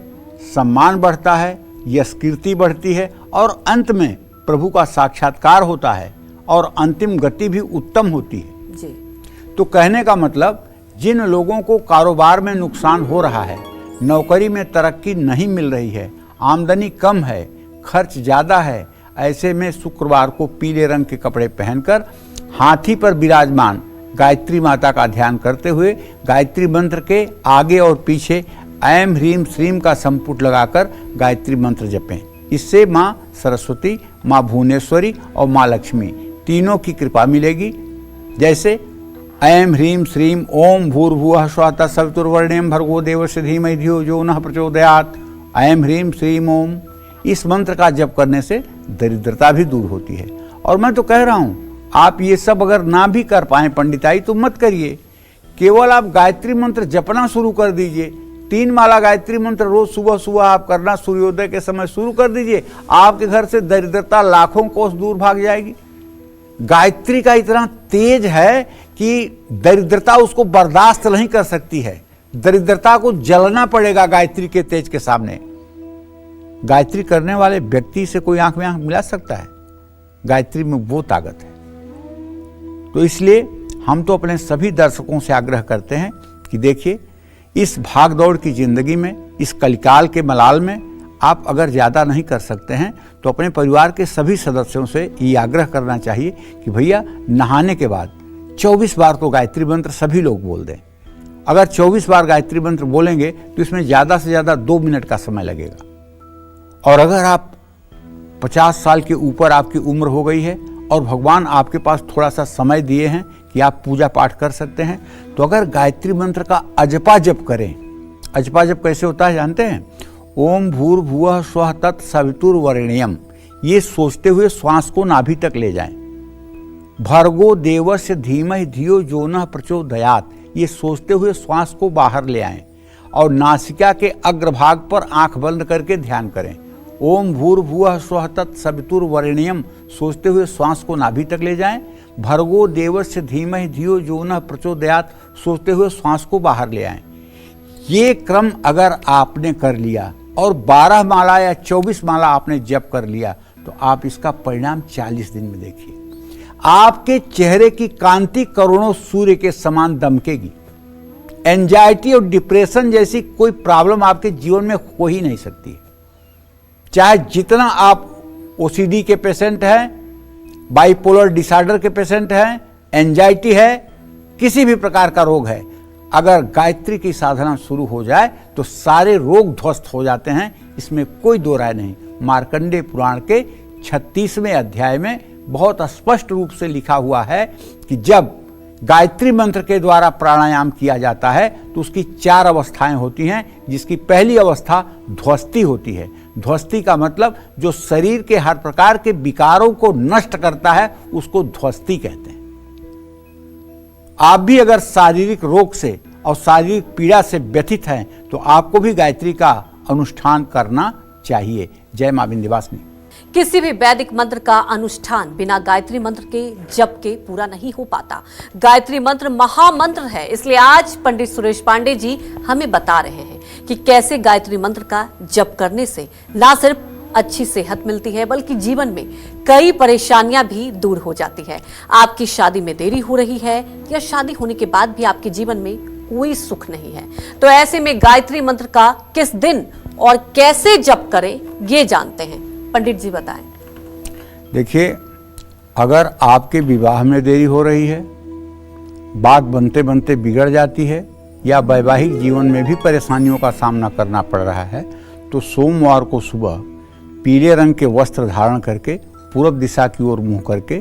सम्मान बढ़ता है, यश कीर्ति बढ़ती है और अंत में प्रभु का साक्षात्कार होता है और अंतिम गति भी उत्तम होती है जी। तो कहने का मतलब, जिन लोगों को कारोबार में नुकसान हो रहा है, नौकरी में तरक्की नहीं मिल रही है, आमदनी कम है, खर्च ज़्यादा है, ऐसे में शुक्रवार को पीले रंग के कपड़े पहनकर हाथी पर विराजमान गायत्री माता का ध्यान करते हुए गायत्री मंत्र के आगे और पीछे ऐम ह्रीम श्रीम का संपुट लगाकर गायत्री मंत्र जपें। इससे माँ सरस्वती, माँ भुवनेश्वरी और माँ लक्ष्मी तीनों की कृपा मिलेगी। जैसे ऐम ह्रीम श्रीम ओम भूर्भुवः स्वः तत्सवितुर्वरेण्यं भर्गो देवस्य धीमहि धियो यो नः प्रचोदयात्। ऐम ह्रीम श्रीम ओम, इस मंत्र का जप करने से दरिद्रता भी दूर होती है। और मैं तो कह रहा हूँ, आप ये सब अगर ना भी कर पाए पंडिताई तो मत करिए, केवल आप गायत्री मंत्र जपना शुरू कर दीजिए। 3 माला गायत्री मंत्र रोज सुबह सुबह आप करना सूर्योदय के समय शुरू कर दीजिए। आपके घर से दरिद्रता लाखों कोस दूर भाग जाएगी। गायत्री का इतना तेज है कि दरिद्रता उसको बर्दाश्त नहीं कर सकती है। दरिद्रता को जलना पड़ेगा गायत्री के तेज के सामने। गायत्री करने वाले व्यक्ति से कोई आंख में आंख मिला सकता है? गायत्री में वो ताकत है। तो इसलिए हम तो अपने सभी दर्शकों से आग्रह करते हैं कि देखिए, इस भाग दौड़ की जिंदगी में, इस कलिकाल के मलाल में आप अगर ज़्यादा नहीं कर सकते हैं तो अपने परिवार के सभी सदस्यों से ये आग्रह करना चाहिए कि भैया नहाने के बाद 24 बार तो गायत्री मंत्र सभी लोग बोल दें। अगर 24 बार गायत्री मंत्र बोलेंगे तो इसमें ज़्यादा से ज़्यादा 2 मिनट का समय लगेगा। और अगर आप 50 साल के ऊपर आपकी उम्र हो गई है और भगवान आपके पास थोड़ा सा समय दिए हैं कि आप पूजा पाठ कर सकते हैं, तो अगर गायत्री मंत्र का अजपा जप करें। अजपा जप कैसे होता है जानते हैं? ओम भूर्भुवः स्वः तत्सवितुर्वरेण्यं, ये सोचते हुए श्वास को नाभि तक ले जाएं। भर्गो देवस्य धीमहि धियो यो नः प्रचोदयात्, ये सोचते हुए श्वास को बाहर ले आएं और नासिका के अग्रभाग पर आंख बंद करके ध्यान करें। ओम भूर्भुवः स्वः तत्सवितुर्वरेण्यं, सोचते हुए श्वास को नाभि तक ले जाएं। भर्गो देवस्य धीमहि धियो यो नः प्रचोदयात्, सोचते हुए श्वास को बाहर ले आएं। ये क्रम अगर आपने कर लिया और 12 माला या 24 माला आपने जप कर लिया तो आप इसका परिणाम 40 दिन में देखिए। आपके चेहरे की कांति करोड़ों सूर्य के समान दमकेगी। एंजाइटी और डिप्रेशन जैसी कोई प्रॉब्लम आपके जीवन में हो ही नहीं सकती। चाहे जितना आप ओसीडी के पेशेंट हैं, बाइपोलर डिसऑर्डर के पेशेंट हैं, एंजाइटी है, किसी भी प्रकार का रोग है, अगर गायत्री की साधना शुरू हो जाए तो सारे रोग ध्वस्त हो जाते हैं। इसमें कोई दो राय नहीं। मार्कंडेय पुराण के 36वें अध्याय में बहुत स्पष्ट रूप से लिखा हुआ है कि जब गायत्री मंत्र के द्वारा प्राणायाम किया जाता है तो उसकी 4 अवस्थाएं होती हैं, जिसकी पहली अवस्था ध्वस्ती होती है। ध्वस्ती का मतलब जो शरीर के हर प्रकार के विकारों को नष्ट करता है उसको ध्वस्ती कहते हैं। आप भी अगर शारीरिक रोग से और शारीरिक पीड़ा से व्यथित हैं तो आपको भी गायत्री का अनुष्ठान करना चाहिए। जय मां विंध्यवासिनी। किसी भी वैदिक मंत्र का अनुष्ठान बिना गायत्री मंत्र के जप के पूरा नहीं हो पाता। गायत्री मंत्र महामंत्र है, इसलिए आज पंडित सुरेश पांडे जी हमें बता रहे हैं कि कैसे गायत्री मंत्र का जप करने से न सिर्फ अच्छी सेहत मिलती है बल्कि जीवन में कई परेशानियां भी दूर हो जाती है। आपकी शादी में देरी हो रही है या शादी होने के बाद भी आपके जीवन में कोई सुख नहीं है, तो ऐसे में गायत्री मंत्र का किस दिन और कैसे जप करें ये जानते हैं। पंडित जी बताएं। देखिए, अगर आपके विवाह में देरी हो रही है, बात बनते बनते बिगड़ जाती है या वैवाहिक जीवन में भी परेशानियों का सामना करना पड़ रहा है, तो सोमवार को सुबह पीले रंग के वस्त्र धारण करके पूर्व दिशा की ओर मुंह करके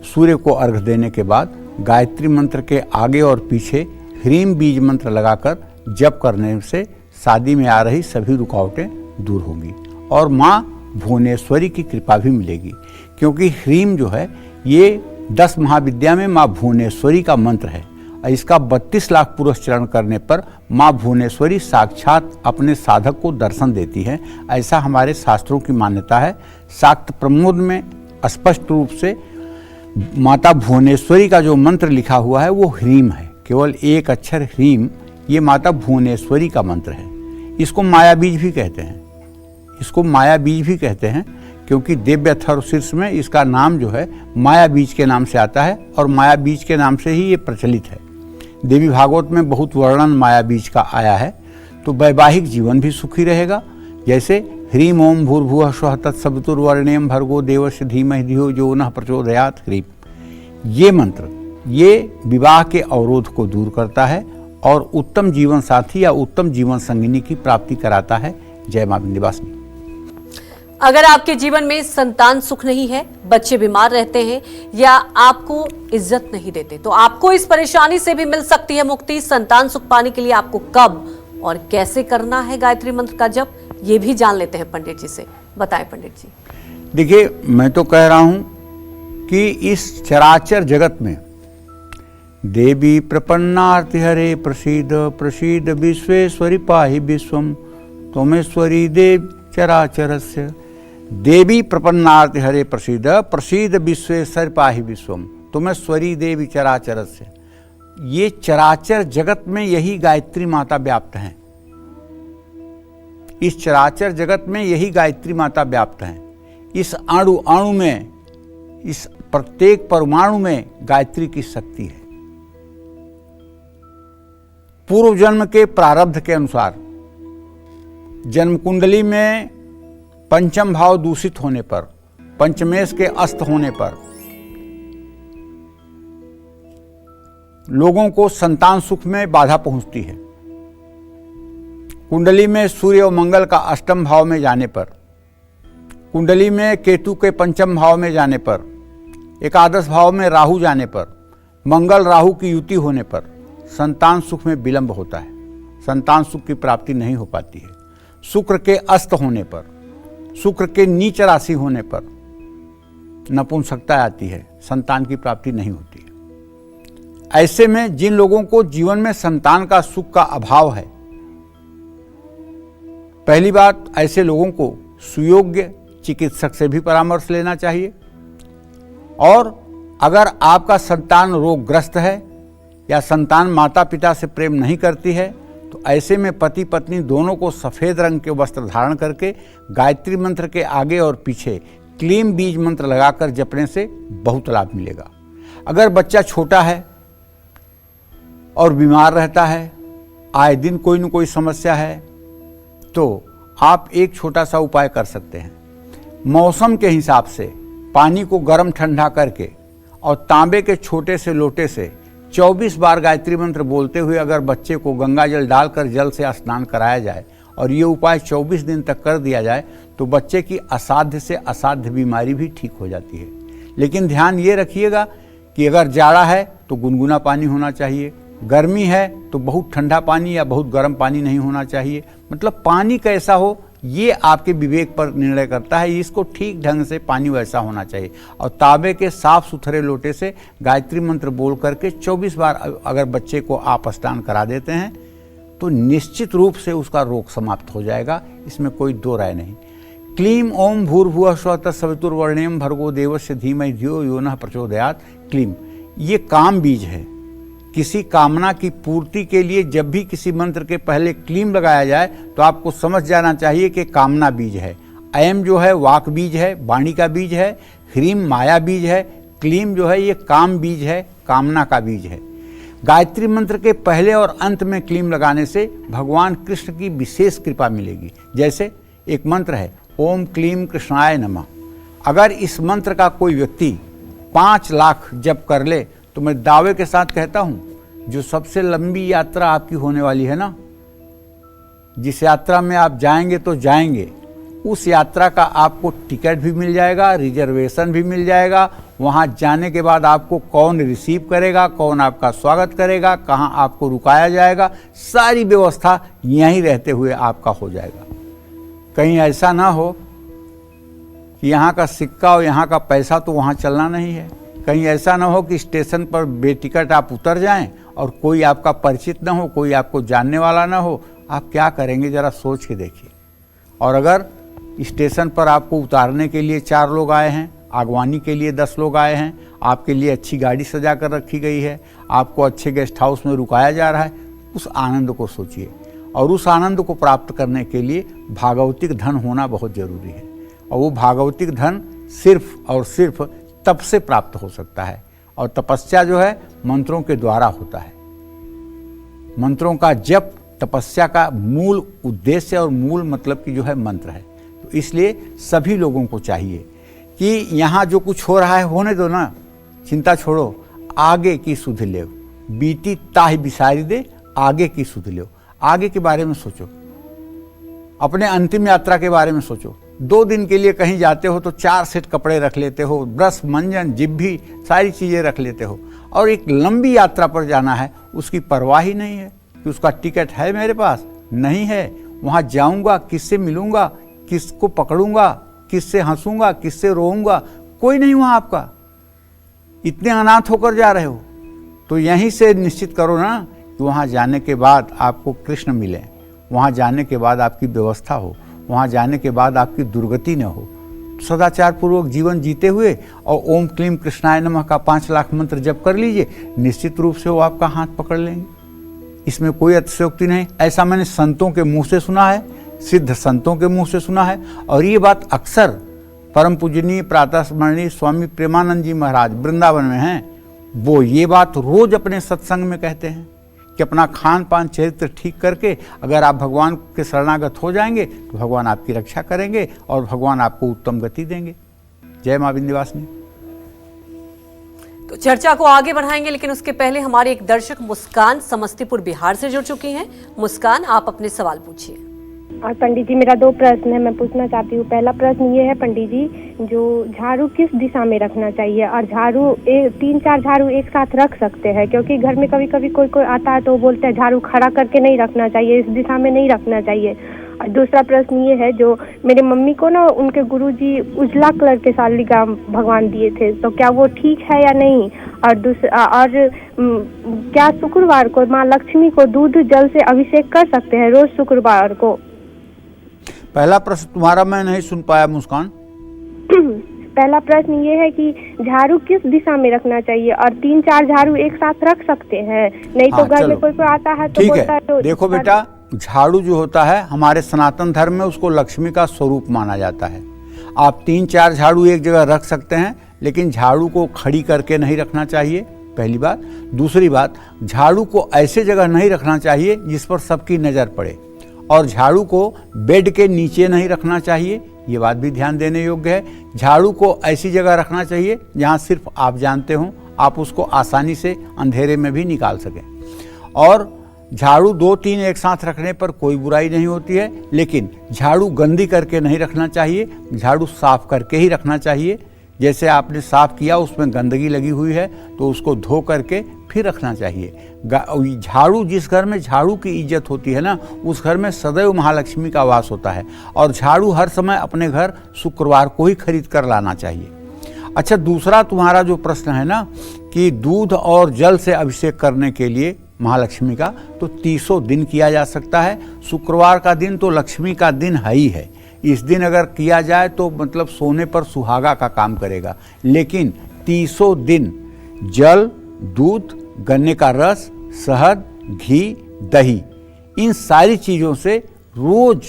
सूर्य को अर्घ देने के बाद गायत्री मंत्र के आगे और पीछे ह्रीम बीज मंत्र लगाकर जप करने से शादी में आ रही सभी रुकावटें दूर होंगी और माँ भुवनेश्वरी की कृपा भी मिलेगी। क्योंकि ह्रीम जो है ये 10 महाविद्या में माँ भुवनेश्वरी का मंत्र है। इसका 32 लाख पुरस्चरण करने पर माँ भुवनेश्वरी साक्षात अपने साधक को दर्शन देती है, ऐसा हमारे शास्त्रों की मान्यता है। शाक्त प्रमोद में स्पष्ट रूप से माता भुवनेश्वरी का जो मंत्र लिखा हुआ है वो ह्रीम है, केवल एक अक्षर ह्रीम, ये माता भुवनेश्वरी का मंत्र है। इसको माया बीज भी कहते हैं, इसको माया बीज भी कहते हैं क्योंकि दिव्य अथर्व शीर्ष में इसका नाम जो है माया बीज के नाम से आता है और माया बीज के नाम से ही ये प्रचलित है। देवी भागवत में बहुत वर्णन माया बीज का आया है। तो वैवाहिक जीवन भी सुखी रहेगा। जैसे ह्रीम ओम भूर्भुवः स्वः तत्सवितुर्वरेण्यं भर्गो देवस्य धीमहि धियो यो नः प्रचोदयात् ह्रीम, ये मंत्र ये विवाह के अवरोध को दूर करता है और उत्तम जीवन साथी या उत्तम जीवन संगिनी की प्राप्ति कराता है। जय मां विंध्यवासिनी। अगर आपके जीवन में संतान सुख नहीं है, बच्चे बीमार रहते हैं या आपको इज्जत नहीं देते, तो आपको इस परेशानी से भी मिल सकती है मुक्ति। संतान सुख पाने के लिए आपको कब और कैसे करना है गायत्री मंत्र का जप, ये भी जान लेते हैं पंडित जी से। बताएं पंडित जी। देखिए, मैं तो कह रहा हूं कि इस चराचर जगत में देवी प्रपन्नार्ति हरे प्रसीद प्रसीद विश्वेश्वरी पाहि विश्वम त्वमेश्वरी देव चराचरस्य। देवी प्रपन्नार्ति हरे प्रसीद प्रसीद विश्वेश्वर पाहि विश्वम त्वमेश्वरी देवी चराचरस्य। ये चराचर जगत में यही गायत्री माता व्याप्त हैं। इस चराचर जगत में यही गायत्री माता व्याप्त हैं। इस अणु अणु में, इस प्रत्येक परमाणु में गायत्री की शक्ति है। पूर्व जन्म के प्रारब्ध के अनुसार जन्म कुंडली में पंचम भाव दूषित होने पर, पंचमेश के अस्त होने पर लोगों को संतान सुख में बाधा पहुंचती है। कुंडली में सूर्य और मंगल का अष्टम भाव में जाने पर, कुंडली में केतु के पंचम भाव में जाने पर, एकादश भाव में राहु जाने पर, मंगल राहु की युति होने पर संतान सुख में विलंब होता है, संतान सुख की प्राप्ति नहीं हो पाती है। शुक्र के अस्त होने पर, शुक्र के नीच राशि होने पर नपुंसकता आती है, संतान की प्राप्ति नहीं होती है। ऐसे में जिन लोगों को जीवन में संतान का सुख का अभाव है, पहली बात ऐसे लोगों को सुयोग्य चिकित्सक से भी परामर्श लेना चाहिए। और अगर आपका संतान रोगग्रस्त है या संतान माता पिता से प्रेम नहीं करती है तो ऐसे में पति पत्नी दोनों को सफ़ेद रंग के वस्त्र धारण करके गायत्री मंत्र के आगे और पीछे क्लीम बीज मंत्र लगाकर जपने से बहुत लाभ मिलेगा। अगर बच्चा छोटा है और बीमार रहता है, आए दिन कोई न कोई समस्या है, तो आप एक छोटा सा उपाय कर सकते हैं। मौसम के हिसाब से पानी को गर्म ठंडा करके और तांबे के छोटे से लोटे से 24 बार गायत्री मंत्र बोलते हुए अगर बच्चे को गंगा जल डालकर जल से स्नान कराया जाए और ये उपाय 24 दिन तक कर दिया जाए तो बच्चे की असाध्य से असाध्य बीमारी भी ठीक हो जाती है। लेकिन ध्यान ये रखिएगा कि अगर जाड़ा है तो गुनगुना पानी होना चाहिए, गर्मी है तो बहुत ठंडा पानी या बहुत गर्म पानी नहीं होना चाहिए। मतलब पानी कैसा हो ये आपके विवेक पर निर्णय करता है, इसको ठीक ढंग से पानी वैसा होना चाहिए। और तांबे के साफ सुथरे लोटे से गायत्री मंत्र बोल करके 24 बार अगर बच्चे को आप स्नान करा देते हैं तो निश्चित रूप से उसका रोग समाप्त हो जाएगा, इसमें कोई दो राय नहीं। क्लीम ओम भूर्भुवः स्वः तत्सवितुर्वरेण्यं भर्गो देवस्य धीमहि धियो यो नः प्रचोदयात्। क्लीम ये काम बीज है। किसी कामना की पूर्ति के लिए जब भी किसी मंत्र के पहले क्लीम लगाया जाए तो आपको समझ जाना चाहिए कि कामना बीज है। ऐम जो है वाक बीज है, वाणी का बीज है। ह्रीम माया बीज है। क्लीम जो है ये काम बीज है, कामना का बीज है। गायत्री मंत्र के पहले और अंत में क्लीम लगाने से भगवान कृष्ण की विशेष कृपा मिलेगी। जैसे एक मंत्र है ओम क्लीम कृष्णाय नमः। अगर इस मंत्र का कोई व्यक्ति 5 लाख जप कर ले तो मैं दावे के साथ कहता हूं जो सबसे लंबी यात्रा आपकी होने वाली है ना, जिस यात्रा में आप जाएंगे तो जाएंगे, उस यात्रा का आपको टिकट भी मिल जाएगा, रिजर्वेशन भी मिल जाएगा। वहां जाने के बाद आपको कौन रिसीव करेगा, कौन आपका स्वागत करेगा, कहां आपको रुकाया जाएगा, सारी व्यवस्था यहीं रहते हुए आपका हो जाएगा। कहीं ऐसा ना हो कि यहाँ का सिक्का और यहाँ का पैसा तो वहाँ चलना नहीं है। कहीं ऐसा ना हो कि स्टेशन पर बेटिकट आप उतर जाएं और कोई आपका परिचित ना हो, कोई आपको जानने वाला ना हो। आप क्या करेंगे जरा सोच के देखिए। और अगर स्टेशन पर आपको उतारने के लिए 4 लोग आए हैं, आगवानी के लिए 10 लोग आए हैं, आपके लिए अच्छी गाड़ी सजा कर रखी गई है, आपको अच्छे गेस्ट हाउस में रुकाया जा रहा है, उस आनंद को सोचिए। और उस आनंद को प्राप्त करने के लिए भागवतिक धन होना बहुत ज़रूरी है। और वो भागवतिक धन सिर्फ और सिर्फ तप से प्राप्त हो सकता है। और तपस्या जो है मंत्रों के द्वारा होता है। मंत्रों का जप तपस्या का मूल उद्देश्य और मूल मतलब की जो है मंत्र है। तो इसलिए सभी लोगों को चाहिए कि यहाँ जो कुछ हो रहा है होने दो ना, चिंता छोड़ो, आगे की सुध ले। बीती ताहि बिसारी दे, आगे की सुध लो। आगे के बारे में सोचो, अपने अंतिम यात्रा के बारे में सोचो। 2 दिन के लिए कहीं जाते हो तो 4 सेट कपड़े रख लेते हो, ब्रश मंजन जिब्भी सारी चीज़ें रख लेते हो। और एक लंबी यात्रा पर जाना है, उसकी परवाह ही नहीं है कि उसका टिकट है मेरे पास, नहीं है। वहाँ जाऊँगा, किससे मिलूँगा, किसको पकड़ूँगा, किससे हंसूँगा, किससे रोऊँगा, कोई नहीं वहाँ आपका। इतने अनाथ होकर जा रहे हो तो यहीं से निश्चित करो ना कि वहाँ जाने के बाद आपको कृष्ण मिले, वहाँ जाने के बाद आपकी व्यवस्था हो, वहाँ जाने के बाद आपकी दुर्गति न हो। सदाचार पूर्वक जीवन जीते हुए और ओम क्लीम कृष्णाय नमः का 5 लाख मंत्र जप कर लीजिए, निश्चित रूप से वो आपका हाथ पकड़ लेंगे। इसमें कोई अतिशयोक्ति नहीं। ऐसा मैंने संतों के मुंह से सुना है, सिद्ध संतों के मुंह से सुना है। और ये बात अक्सर परम पूजनीय प्रातः स्मरणीय स्वामी प्रेमानंद जी महाराज वृंदावन में हैं, वो ये बात रोज अपने सत्संग में कहते हैं कि अपना खान पान चरित्र ठीक करके अगर आप भगवान के शरणागत हो जाएंगे तो भगवान आपकी रक्षा करेंगे और भगवान आपको उत्तम गति देंगे। जय मां विंध्यवासिनी। तो चर्चा को आगे बढ़ाएंगे, लेकिन उसके पहले हमारे एक दर्शक मुस्कान समस्तीपुर बिहार से जुड़ चुकी हैं। मुस्कान, आप अपने सवाल पूछिए। और पंडित जी, मेरा 2 प्रश्न है, मैं पूछना चाहती हूँ। पहला प्रश्न ये है पंडित जी, जो झाड़ू किस दिशा में रखना चाहिए? और झाड़ू 3-4 झाड़ू एक साथ रख सकते हैं? क्योंकि घर में कभी कभी कोई आता है तो बोलते हैं झाड़ू खड़ा करके नहीं रखना चाहिए, इस दिशा में नहीं रखना चाहिए। और दूसरा प्रश्न ये है, जो मेरे मम्मी को ना उनके गुरुजी उजला कलर के शालिग्राम भगवान दिए थे, तो क्या वो ठीक है या नहीं? और क्या शुक्रवार को माँ लक्ष्मी को दूध जल से अभिषेक कर सकते हैं रोज शुक्रवार को? पहला प्रश्न तुम्हारा मैं नहीं सुन पाया मुस्कान। पहला प्रश्न ये है कि झाड़ू किस दिशा में रखना चाहिए और 3-4 झाड़ू एक साथ रख सकते हैं? नहीं तो घर में कोई आता है तो बोलता है तो देखो बेटा, झाड़ू जो होता है हमारे सनातन धर्म में उसको लक्ष्मी का स्वरूप माना जाता है। आप 3-4 झाड़ू एक जगह रख सकते हैं, लेकिन झाड़ू को खड़ी करके नहीं रखना चाहिए, पहली बात। दूसरी बात, झाड़ू को ऐसे जगह नहीं रखना चाहिए जिस पर सबकी नज़र पड़े, और झाड़ू को बेड के नीचे नहीं रखना चाहिए, ये बात भी ध्यान देने योग्य है। झाड़ू को ऐसी जगह रखना चाहिए जहाँ सिर्फ आप जानते हों, आप उसको आसानी से अंधेरे में भी निकाल सकें। और झाड़ू 2-3 एक साथ रखने पर कोई बुराई नहीं होती है, लेकिन झाड़ू गंदी करके नहीं रखना चाहिए, झाड़ू साफ करके ही रखना चाहिए। जैसे आपने साफ किया उसमें गंदगी लगी हुई है तो उसको धो करके फिर रखना चाहिए। झाड़ू, जिस घर में झाड़ू की इज्जत होती है ना, उस घर में सदैव महालक्ष्मी का वास होता है। और झाड़ू हर समय अपने घर शुक्रवार को ही खरीद कर लाना चाहिए। अच्छा, दूसरा तुम्हारा जो प्रश्न है ना कि दूध और जल से अभिषेक करने के लिए महालक्ष्मी का, तो 30 दिन किया जा सकता है। शुक्रवार का दिन तो लक्ष्मी का दिन है ही है, इस दिन अगर किया जाए तो मतलब सोने पर सुहागा का काम करेगा। लेकिन 30 दिन जल, दूध, गन्ने का रस, शहद, घी, दही, इन सारी चीज़ों से रोज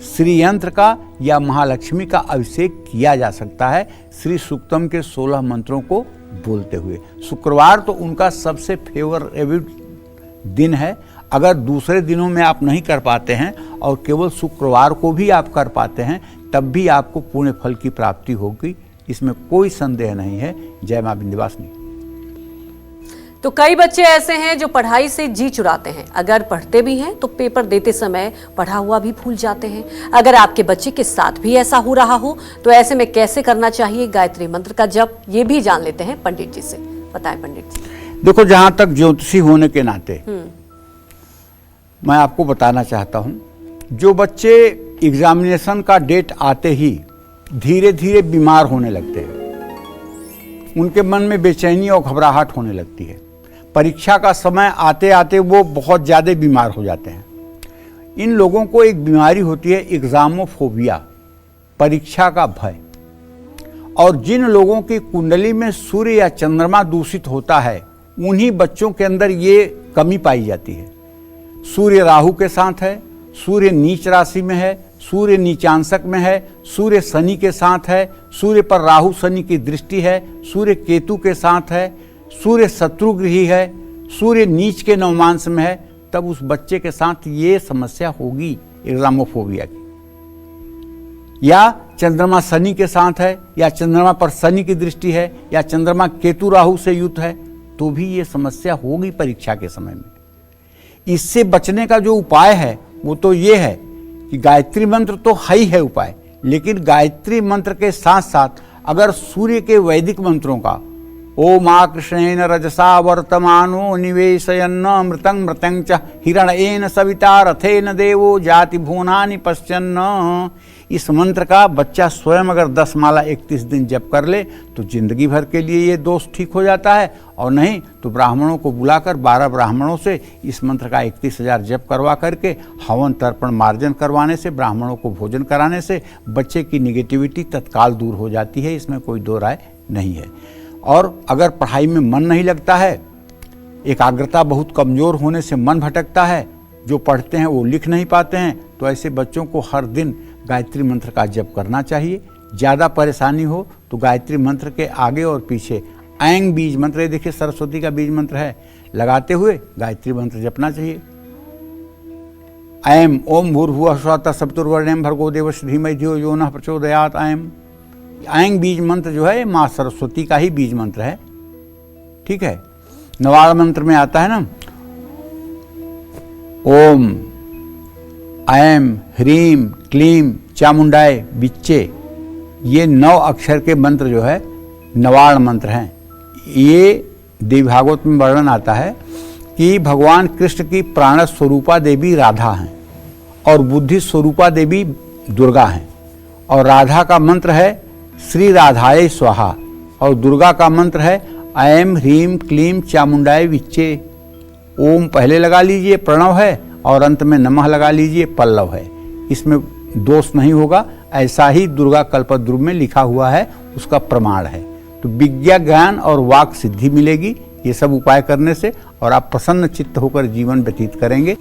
श्री यंत्र का या महालक्ष्मी का अभिषेक किया जा सकता है, श्री सूक्तम के 16 मंत्रों को बोलते हुए। शुक्रवार तो उनका सबसे फेवरेट दिन है। अगर दूसरे दिनों में आप नहीं कर पाते हैं और केवल शुक्रवार को भी आप कर पाते हैं, तब भी आपको पुण्य फल की प्राप्ति होगी, इसमें कोई संदेह नहीं है। जय मां विंध्यवासिनी। तो कई बच्चे ऐसे हैं जो पढ़ाई से जी चुराते हैं, अगर पढ़ते भी हैं तो पेपर देते समय पढ़ा हुआ भी भूल जाते हैं। अगर आपके बच्चे के साथ भी ऐसा हो रहा हो तो ऐसे में कैसे करना चाहिए गायत्री मंत्र का जप, ये भी जान लेते हैं पंडित जी से। बताएं पंडित जी। देखो, जहां तक ज्योतिषी होने के नाते मैं आपको बताना चाहता हूं, जो बच्चे एग्जामिनेशन का डेट आते ही धीरे धीरे बीमार होने लगते हैं, उनके मन में बेचैनी और घबराहट होने लगती है, परीक्षा का समय आते आते वो बहुत ज़्यादा बीमार हो जाते हैं। इन लोगों को एक बीमारी होती है एग्जामोफोबिया, परीक्षा का भय। और जिन लोगों की कुंडली में सूर्य या चंद्रमा दूषित होता है, उन्हीं बच्चों के अंदर ये कमी पाई जाती है। सूर्य राहु के साथ है, सूर्य नीच राशि में है, सूर्य नीचांशक में है, सूर्य शनि के साथ है, सूर्य पर राहु शनि की दृष्टि है, सूर्य केतु के साथ है, सूर्य शत्रुगृही है, सूर्य नीच के नवमांश में है, तब उस बच्चे के साथ ये समस्या होगी एग्जामोफोबिया की। या चंद्रमा शनि के साथ है, या चंद्रमा पर शनि की दृष्टि है, या चंद्रमा केतु राहु से युक्त है, तो भी ये समस्या होगी परीक्षा के समय में। इससे बचने का जो उपाय है वो तो ये है कि गायत्री मंत्र तो है ही है उपाय, लेकिन गायत्री मंत्र के साथ साथ अगर सूर्य के वैदिक मंत्रों का ओम कृष्णेन रजसा वर्तमानो निवेशयन्न अमृतं मृतं च हिरण्येन सविता रथेन देवो जाति भुवनानि पश्यन्न, इस मंत्र का बच्चा स्वयं अगर 10 माला 31 दिन जप कर ले तो जिंदगी भर के लिए ये दोष ठीक हो जाता है। और नहीं तो ब्राह्मणों को बुलाकर 12 ब्राह्मणों से इस मंत्र का 31,000 जप करवा करके हवन तर्पण मार्जन करवाने से, ब्राह्मणों को भोजन कराने से बच्चे की निगेटिविटी तत्काल दूर हो जाती है, इसमें कोई दो राय नहीं है। और अगर पढ़ाई में मन नहीं लगता है, एकाग्रता बहुत कमज़ोर होने से मन भटकता है, जो पढ़ते हैं वो लिख नहीं पाते हैं, तो ऐसे बच्चों को हर दिन गायत्री मंत्र का जप करना चाहिए। ज़्यादा परेशानी हो तो गायत्री मंत्र के आगे और पीछे ऐंग बीज मंत्र, देखिए सरस्वती का बीज मंत्र है, लगाते हुए गायत्री मंत्र जपना चाहिए। ऐम ओम भूर्भुवः स्वः तत्सवितुर्वरेण्यं भर्गो देवस्य धीमहि धियो यो नः प्रचोदयात्। ऐंग बीज मंत्र जो है माँ सरस्वती का ही बीज मंत्र है, ठीक है। नवाड़ मंत्र में आता है ना, ओम ऐम ह्रीम क्लीम चामुंडाय बिच्चे, ये 9 अक्षर के मंत्र जो है नवाड़ मंत्र हैं। ये देवी भागवत में वर्णन आता है कि भगवान कृष्ण की प्राण स्वरूपा देवी राधा हैं और बुद्धि स्वरूपा देवी दुर्गा हैं। और राधा का मंत्र है श्री राधाय स्वाहा और दुर्गा का मंत्र है ऐम ह्रीम क्लीम चामुंडाय विच्चे। ओम पहले लगा लीजिए, प्रणव है, और अंत में नमः लगा लीजिए, पल्लव है, इसमें दोष नहीं होगा। ऐसा ही दुर्गा कल्पद्रुम में लिखा हुआ है, उसका प्रमाण है। तो विज्ञा ज्ञान और वाक सिद्धि मिलेगी ये सब उपाय करने से, और आप प्रसन्न चित्त होकर जीवन व्यतीत करेंगे।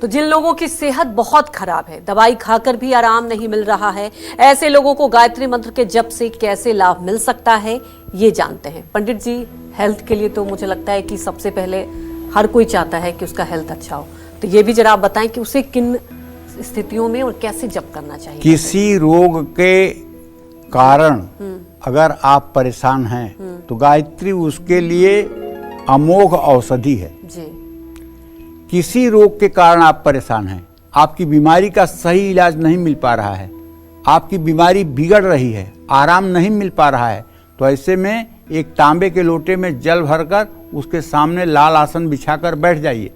तो जिन लोगों की सेहत बहुत खराब है, दवाई खाकर भी आराम नहीं मिल रहा है, ऐसे लोगों को गायत्री मंत्र के जप से कैसे लाभ मिल सकता है, ये जानते हैं। पंडित जी, हेल्थ के लिए तो मुझे लगता है कि सबसे पहले हर कोई चाहता है कि उसका हेल्थ अच्छा हो, तो ये भी जरा आप बताएं कि उसे किन स्थितियों में और कैसे जप करना चाहिए। किसी रोग के कारण अगर आप परेशान हैं तो गायत्री उसके लिए अमोघ औषधि है। जी। किसी रोग के कारण आप परेशान हैं, आपकी बीमारी का सही इलाज नहीं मिल पा रहा है, आपकी बीमारी बिगड़ रही है, आराम नहीं मिल पा रहा है, तो ऐसे में एक तांबे के लोटे में जल भरकर उसके सामने लाल आसन बिछाकर बैठ जाइए।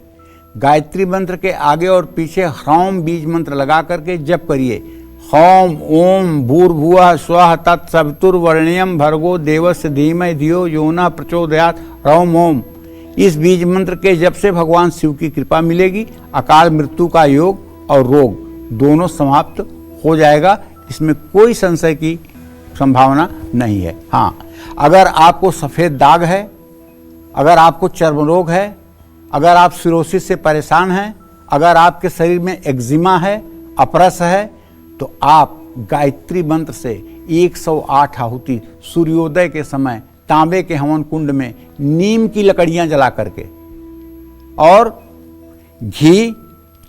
गायत्री मंत्र के आगे और पीछे ह्रौम बीज मंत्र लगा करके जप करिए। ह्रौम ओम भूर्भुवः स्वः तत्सवितुर्वरेण्यं भर्गो देवस्य धीमहि धियो यो नः प्रचोदयात् ह्रौम ओम। इस बीज मंत्र के जप से भगवान शिव की कृपा मिलेगी, अकाल मृत्यु का योग और रोग दोनों समाप्त हो जाएगा, इसमें कोई संशय की संभावना नहीं है। हाँ, अगर आपको सफ़ेद दाग है, अगर आपको चर्म रोग है, अगर आप सिरोसिस से परेशान हैं, अगर आपके शरीर में एक्जिमा है, अपरस है, तो आप गायत्री मंत्र से 108 आहुति सूर्योदय के समय तांबे के हवन कुंड में नीम की लकड़ियां जला करके और घी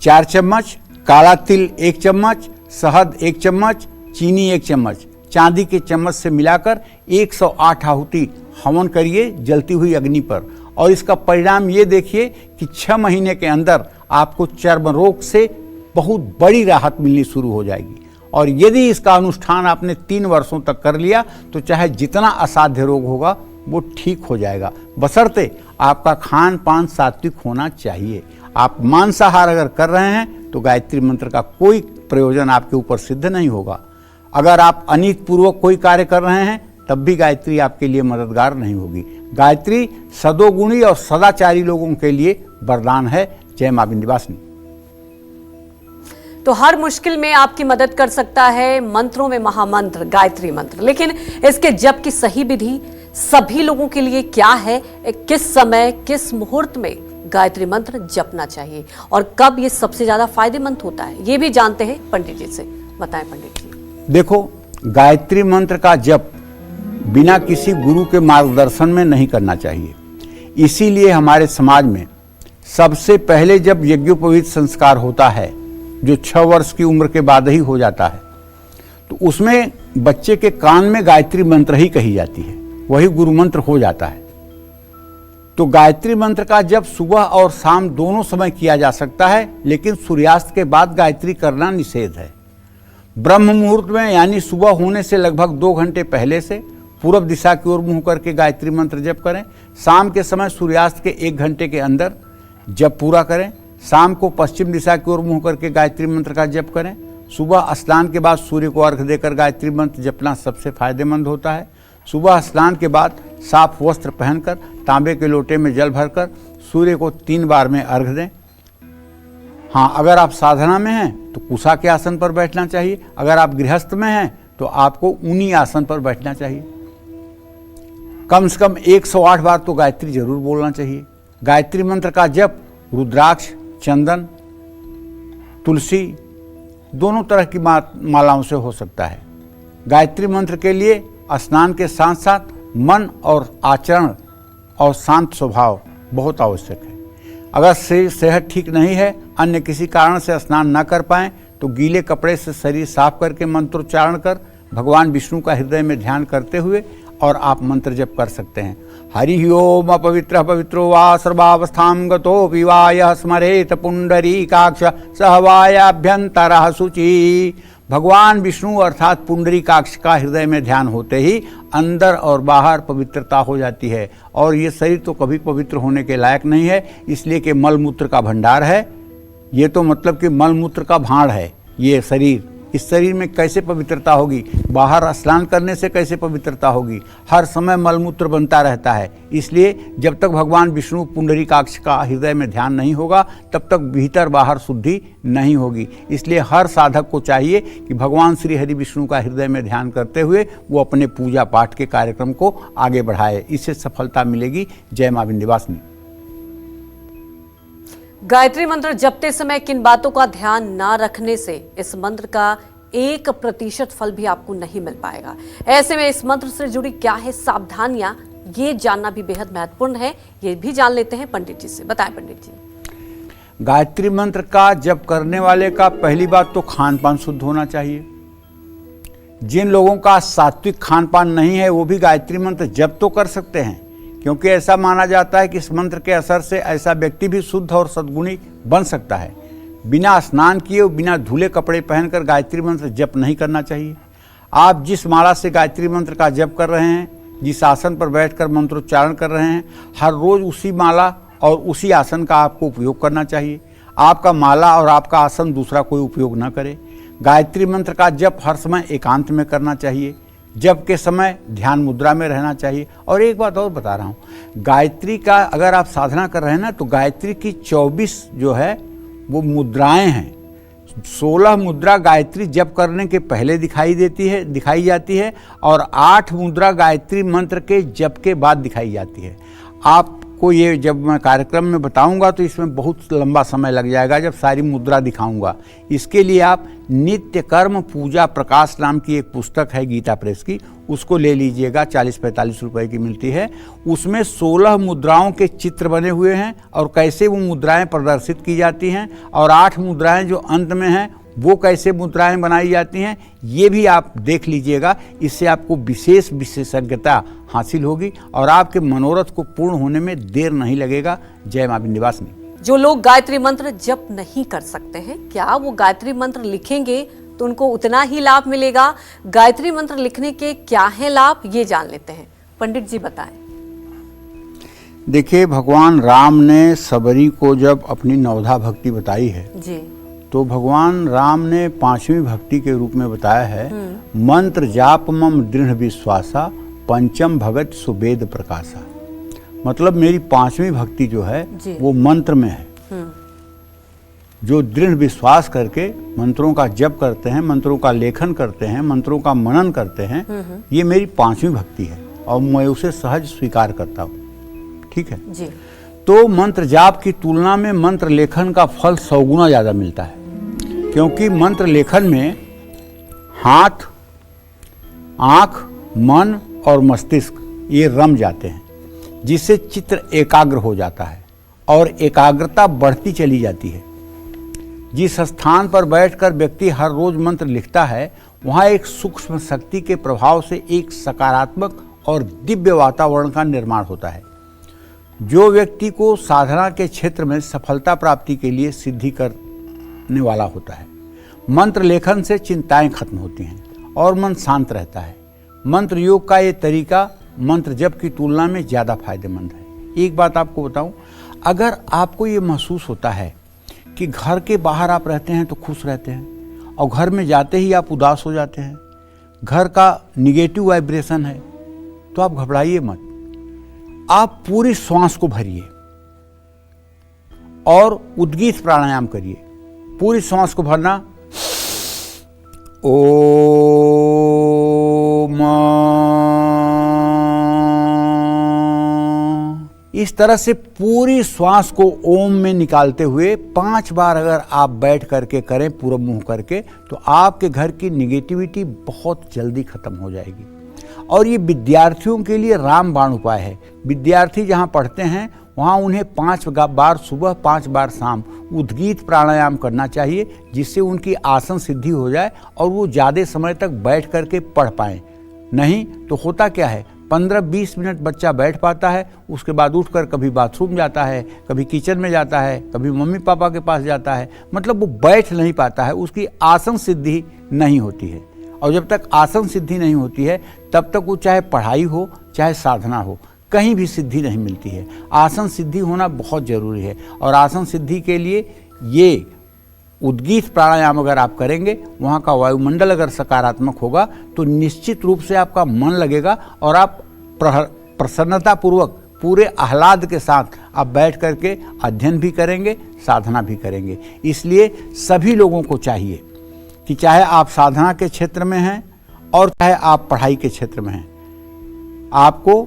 4 चम्मच, काला तिल 1 चम्मच, शहद 1 चम्मच, चीनी 1 चम्मच, चांदी के चम्मच से मिलाकर 108 आहुति हवन करिए जलती हुई अग्नि पर। और इसका परिणाम ये देखिए कि 6 महीने के अंदर आपको चर्म रोग से बहुत बड़ी राहत मिलनी शुरू हो जाएगी। और यदि इसका अनुष्ठान आपने 3 वर्षों तक कर लिया तो चाहे जितना असाध्य रोग होगा वो ठीक हो जाएगा, बशर्ते आपका खान पान सात्विक होना चाहिए। आप मांसाहार अगर कर रहे हैं तो गायत्री मंत्र का कोई प्रयोजन आपके ऊपर सिद्ध नहीं होगा। अगर आप अनित पूर्वक कोई कार्य कर रहे हैं तब भी गायत्री आपके लिए मददगार नहीं होगी। गायत्री सदोगुणी और सदाचारी लोगों के लिए वरदान है। जय मां विंध्यवासिनी। तो हर मुश्किल में आपकी मदद कर सकता है मंत्रों में महामंत्र गायत्री मंत्र, लेकिन इसके जप की सही विधि सभी लोगों के लिए क्या है, किस समय किस मुहूर्त में गायत्री मंत्र जपना चाहिए और कब ये सबसे ज्यादा फायदेमंद होता है, ये भी जानते हैं पंडित जी से। बताएं पंडित जी। देखो, गायत्री मंत्र का जप बिना किसी गुरु के मार्गदर्शन में नहीं करना चाहिए। इसीलिए हमारे समाज में सबसे पहले जब यज्ञोपवीत संस्कार होता है, जो 6 वर्ष की उम्र के बाद ही हो जाता है, तो उसमें बच्चे के कान में गायत्री मंत्र ही कही जाती है, वही गुरु मंत्र हो जाता है। तो गायत्री मंत्र का जप सुबह और शाम दोनों समय किया जा सकता है, लेकिन सूर्यास्त के बाद गायत्री करना निषेध है। ब्रह्म मुहूर्त में यानी सुबह होने से लगभग 2 घंटे पहले से पूर्व दिशा की ओर मुंह करके गायत्री मंत्र जप करें। शाम के समय सूर्यास्त के 1 घंटे के अंदर जप पूरा करें। शाम को पश्चिम दिशा की ओर मुंह करके गायत्री मंत्र का जप करें। सुबह स्नान के बाद सूर्य को अर्घ देकर गायत्री मंत्र जपना सबसे फायदेमंद होता है। सुबह स्नान के बाद साफ वस्त्र पहनकर तांबे के लोटे में जल भरकर सूर्य को 3 बार में अर्घ दें। हाँ, अगर आप साधना में हैं तो कुशा के आसन पर बैठना चाहिए। अगर आप गृहस्थ में हैं तो आपको ऊनी आसन पर बैठना चाहिए। कम से कम 108 बार तो गायत्री जरूर बोलना चाहिए। गायत्री मंत्र का जप रुद्राक्ष, चंदन, तुलसी दोनों तरह की मालाओं से हो सकता है। गायत्री मंत्र के लिए स्नान के साथ साथ मन और आचरण और शांत स्वभाव बहुत आवश्यक है। अगर सेहत ठीक नहीं है, अन्य किसी कारण से स्नान न कर पाएं, तो गीले कपड़े से शरीर साफ करके मंत्रोच्चारण कर भगवान विष्णु का हृदय में ध्यान करते हुए और आप मंत्र जप कर सकते हैं। हरि ओम अपवित्र पवित्रो वा सर्वावस्थां गतोऽपि वा यः स्मरेत पुंडरीकाक्ष सहवायाभ्यंतरः शुचि। भगवान विष्णु अर्थात पुंडरीकाक्ष का हृदय में ध्यान होते ही अंदर और बाहर पवित्रता हो जाती है। और ये शरीर तो कभी पवित्र होने के लायक नहीं है, इसलिए कि मलमूत्र का भंडार है। ये तो मतलब कि मलमूत्र का भांड है ये शरीर। इस शरीर में कैसे पवित्रता होगी? बाहर स्नान करने से कैसे पवित्रता होगी? हर समय मलमूत्र बनता रहता है। इसलिए जब तक भगवान विष्णु पुंडरीकाक्ष का हृदय में ध्यान नहीं होगा तब तक भीतर बाहर शुद्धि नहीं होगी। इसलिए हर साधक को चाहिए कि भगवान श्री हरि विष्णु का हृदय में ध्यान करते हुए वो अपने पूजा पाठ के कार्यक्रम को आगे बढ़ाए, इससे सफलता मिलेगी। जय मां विंध्यवासिनी। गायत्री मंत्र जपते समय किन बातों का ध्यान ना रखने से इस मंत्र का 1% फल भी आपको नहीं मिल पाएगा। ऐसे में इस मंत्र से जुड़ी क्या है सावधानियां, ये जानना भी बेहद महत्वपूर्ण है। ये भी जान लेते हैं पंडित जी से। बताएं पंडित जी। गायत्री मंत्र का जप करने वाले का पहली बात तो खान पान शुद्ध होना चाहिए। जिन लोगों का सात्विक खान पान नहीं है वो भी गायत्री मंत्र जप तो कर सकते हैं, क्योंकि ऐसा माना जाता है कि इस मंत्र के असर से ऐसा व्यक्ति भी शुद्ध और सद्गुणी बन सकता है। बिना स्नान किए, बिना धुले कपड़े पहनकर गायत्री मंत्र जप नहीं करना चाहिए। आप जिस माला से गायत्री मंत्र का जप कर रहे हैं, जिस आसन पर बैठकर मंत्रोच्चारण कर रहे हैं, हर रोज उसी माला और उसी आसन का आपको उपयोग करना चाहिए। आपका माला और आपका आसन दूसरा कोई उपयोग न करे। गायत्री मंत्र का जप हर समय एकांत में करना चाहिए। जप के समय ध्यान मुद्रा में रहना चाहिए। और एक बात और बता रहा हूँ, गायत्री का अगर आप साधना कर रहे हैं ना, तो गायत्री की 24 जो है वो मुद्राएं हैं। 16 मुद्रा गायत्री जप करने के पहले दिखाई जाती है और 8 मुद्रा गायत्री मंत्र के जप के बाद दिखाई जाती है। आपको ये जब मैं कार्यक्रम में बताऊंगा तो इसमें बहुत लंबा समय लग जाएगा जब सारी मुद्रा दिखाऊंगा। इसके लिए आप नित्य कर्म पूजा प्रकाश नाम की एक पुस्तक है गीता प्रेस की, उसको ले लीजिएगा। 40-45 रुपए की मिलती है। उसमें 16 मुद्राओं के चित्र बने हुए हैं और कैसे वो मुद्राएं प्रदर्शित की जाती हैं, और 8 मुद्राएं जो अंत में हैं वो कैसे मुद्राएं बनाई जाती हैं, ये भी आप देख लीजिएगा। इससे आपको विशेष विशेषज्ञता हासिल होगी और आपके मनोरथ को पूर्ण होने में देर नहीं लगेगा। जय मां विंध्यवासिनी। जो लोग गायत्री मंत्र जप नहीं कर सकते हैं, क्या वो गायत्री मंत्र लिखेंगे तो उनको उतना ही लाभ मिलेगा? गायत्री मंत्र लिखने के क्या है लाभ, ये जान लेते हैं। पंडित जी बताएं। देखिए, भगवान राम ने सबरी को जब अपनी नवधा भक्ति बताई है जी, तो भगवान राम ने 5वीं भक्ति के रूप में बताया है, मंत्र जाप मम दृढ़ विश्वासा पंचम भगत सुवेद प्रकाशा। मतलब मेरी 5वीं भक्ति जो है वो मंत्र में है। जो दृढ़ विश्वास करके मंत्रों का जप करते हैं, मंत्रों का लेखन करते हैं, मंत्रों का मनन करते हैं, ये मेरी 5वीं भक्ति है और मैं उसे सहज स्वीकार करता हूँ। ठीक है जी। तो मंत्र जाप की तुलना में मंत्र लेखन का फल 100 गुना ज़्यादा मिलता है, क्योंकि मंत्र लेखन में हाथ, आँख, मन और मस्तिष्क ये रम जाते हैं, जिससे चित्र एकाग्र हो जाता है और एकाग्रता बढ़ती चली जाती है। जिस स्थान पर बैठकर व्यक्ति हर रोज मंत्र लिखता है, वहाँ एक सूक्ष्म शक्ति के प्रभाव से एक सकारात्मक और दिव्य वातावरण का निर्माण होता है, जो व्यक्ति को साधना के क्षेत्र में सफलता प्राप्ति के लिए सिद्धि करने वाला होता है। मंत्र लेखन से चिंताएं खत्म होती हैं और मन शांत रहता है। मंत्र योग का ये तरीका मंत्र जप की तुलना में ज़्यादा फायदेमंद है। एक बात आपको बताऊं, अगर आपको ये महसूस होता है कि घर के बाहर आप रहते हैं तो खुश रहते हैं और घर में जाते ही आप उदास हो जाते हैं, घर का निगेटिव वाइब्रेशन है, तो आप घबराइए मत। आप पूरी श्वास को भरिए और उद्गीत प्राणायाम करिए। पूरी श्वास को भरना, ओम, इस तरह से पूरी श्वास को ओम में निकालते हुए 5 बार अगर आप बैठ करके करें पूरा मुंह करके, तो आपके घर की निगेटिविटी बहुत जल्दी खत्म हो जाएगी। और ये विद्यार्थियों के लिए रामबाण उपाय है। विद्यार्थी जहाँ पढ़ते हैं वहाँ उन्हें 5 बार सुबह 5 बार शाम उद्गीत प्राणायाम करना चाहिए, जिससे उनकी आसन सिद्धि हो जाए और वो ज़्यादा समय तक बैठ करके पढ़ पाएँ। नहीं तो होता क्या है, 15-20 मिनट बच्चा बैठ पाता है, उसके बाद उठकर कभी बाथरूम जाता है, कभी किचन में जाता है, कभी मम्मी पापा के पास जाता है, मतलब वो बैठ नहीं पाता है, उसकी आसन सिद्धि नहीं होती है। और जब तक आसन सिद्धि नहीं होती है तब तक वो चाहे पढ़ाई हो चाहे साधना हो, कहीं भी सिद्धि नहीं मिलती है। आसन सिद्धि होना बहुत ज़रूरी है और आसन सिद्धि के लिए ये उद्गीत प्राणायाम अगर आप करेंगे, वहाँ का वायुमंडल अगर सकारात्मक होगा तो निश्चित रूप से आपका मन लगेगा और आप प्रसन्नतापूर्वक पूरे आह्लाद के साथ आप बैठ करके अध्ययन भी करेंगे, साधना भी करेंगे। इसलिए सभी लोगों को चाहिए कि चाहे आप साधना के क्षेत्र में हैं और चाहे आप पढ़ाई के क्षेत्र में हैं, आपको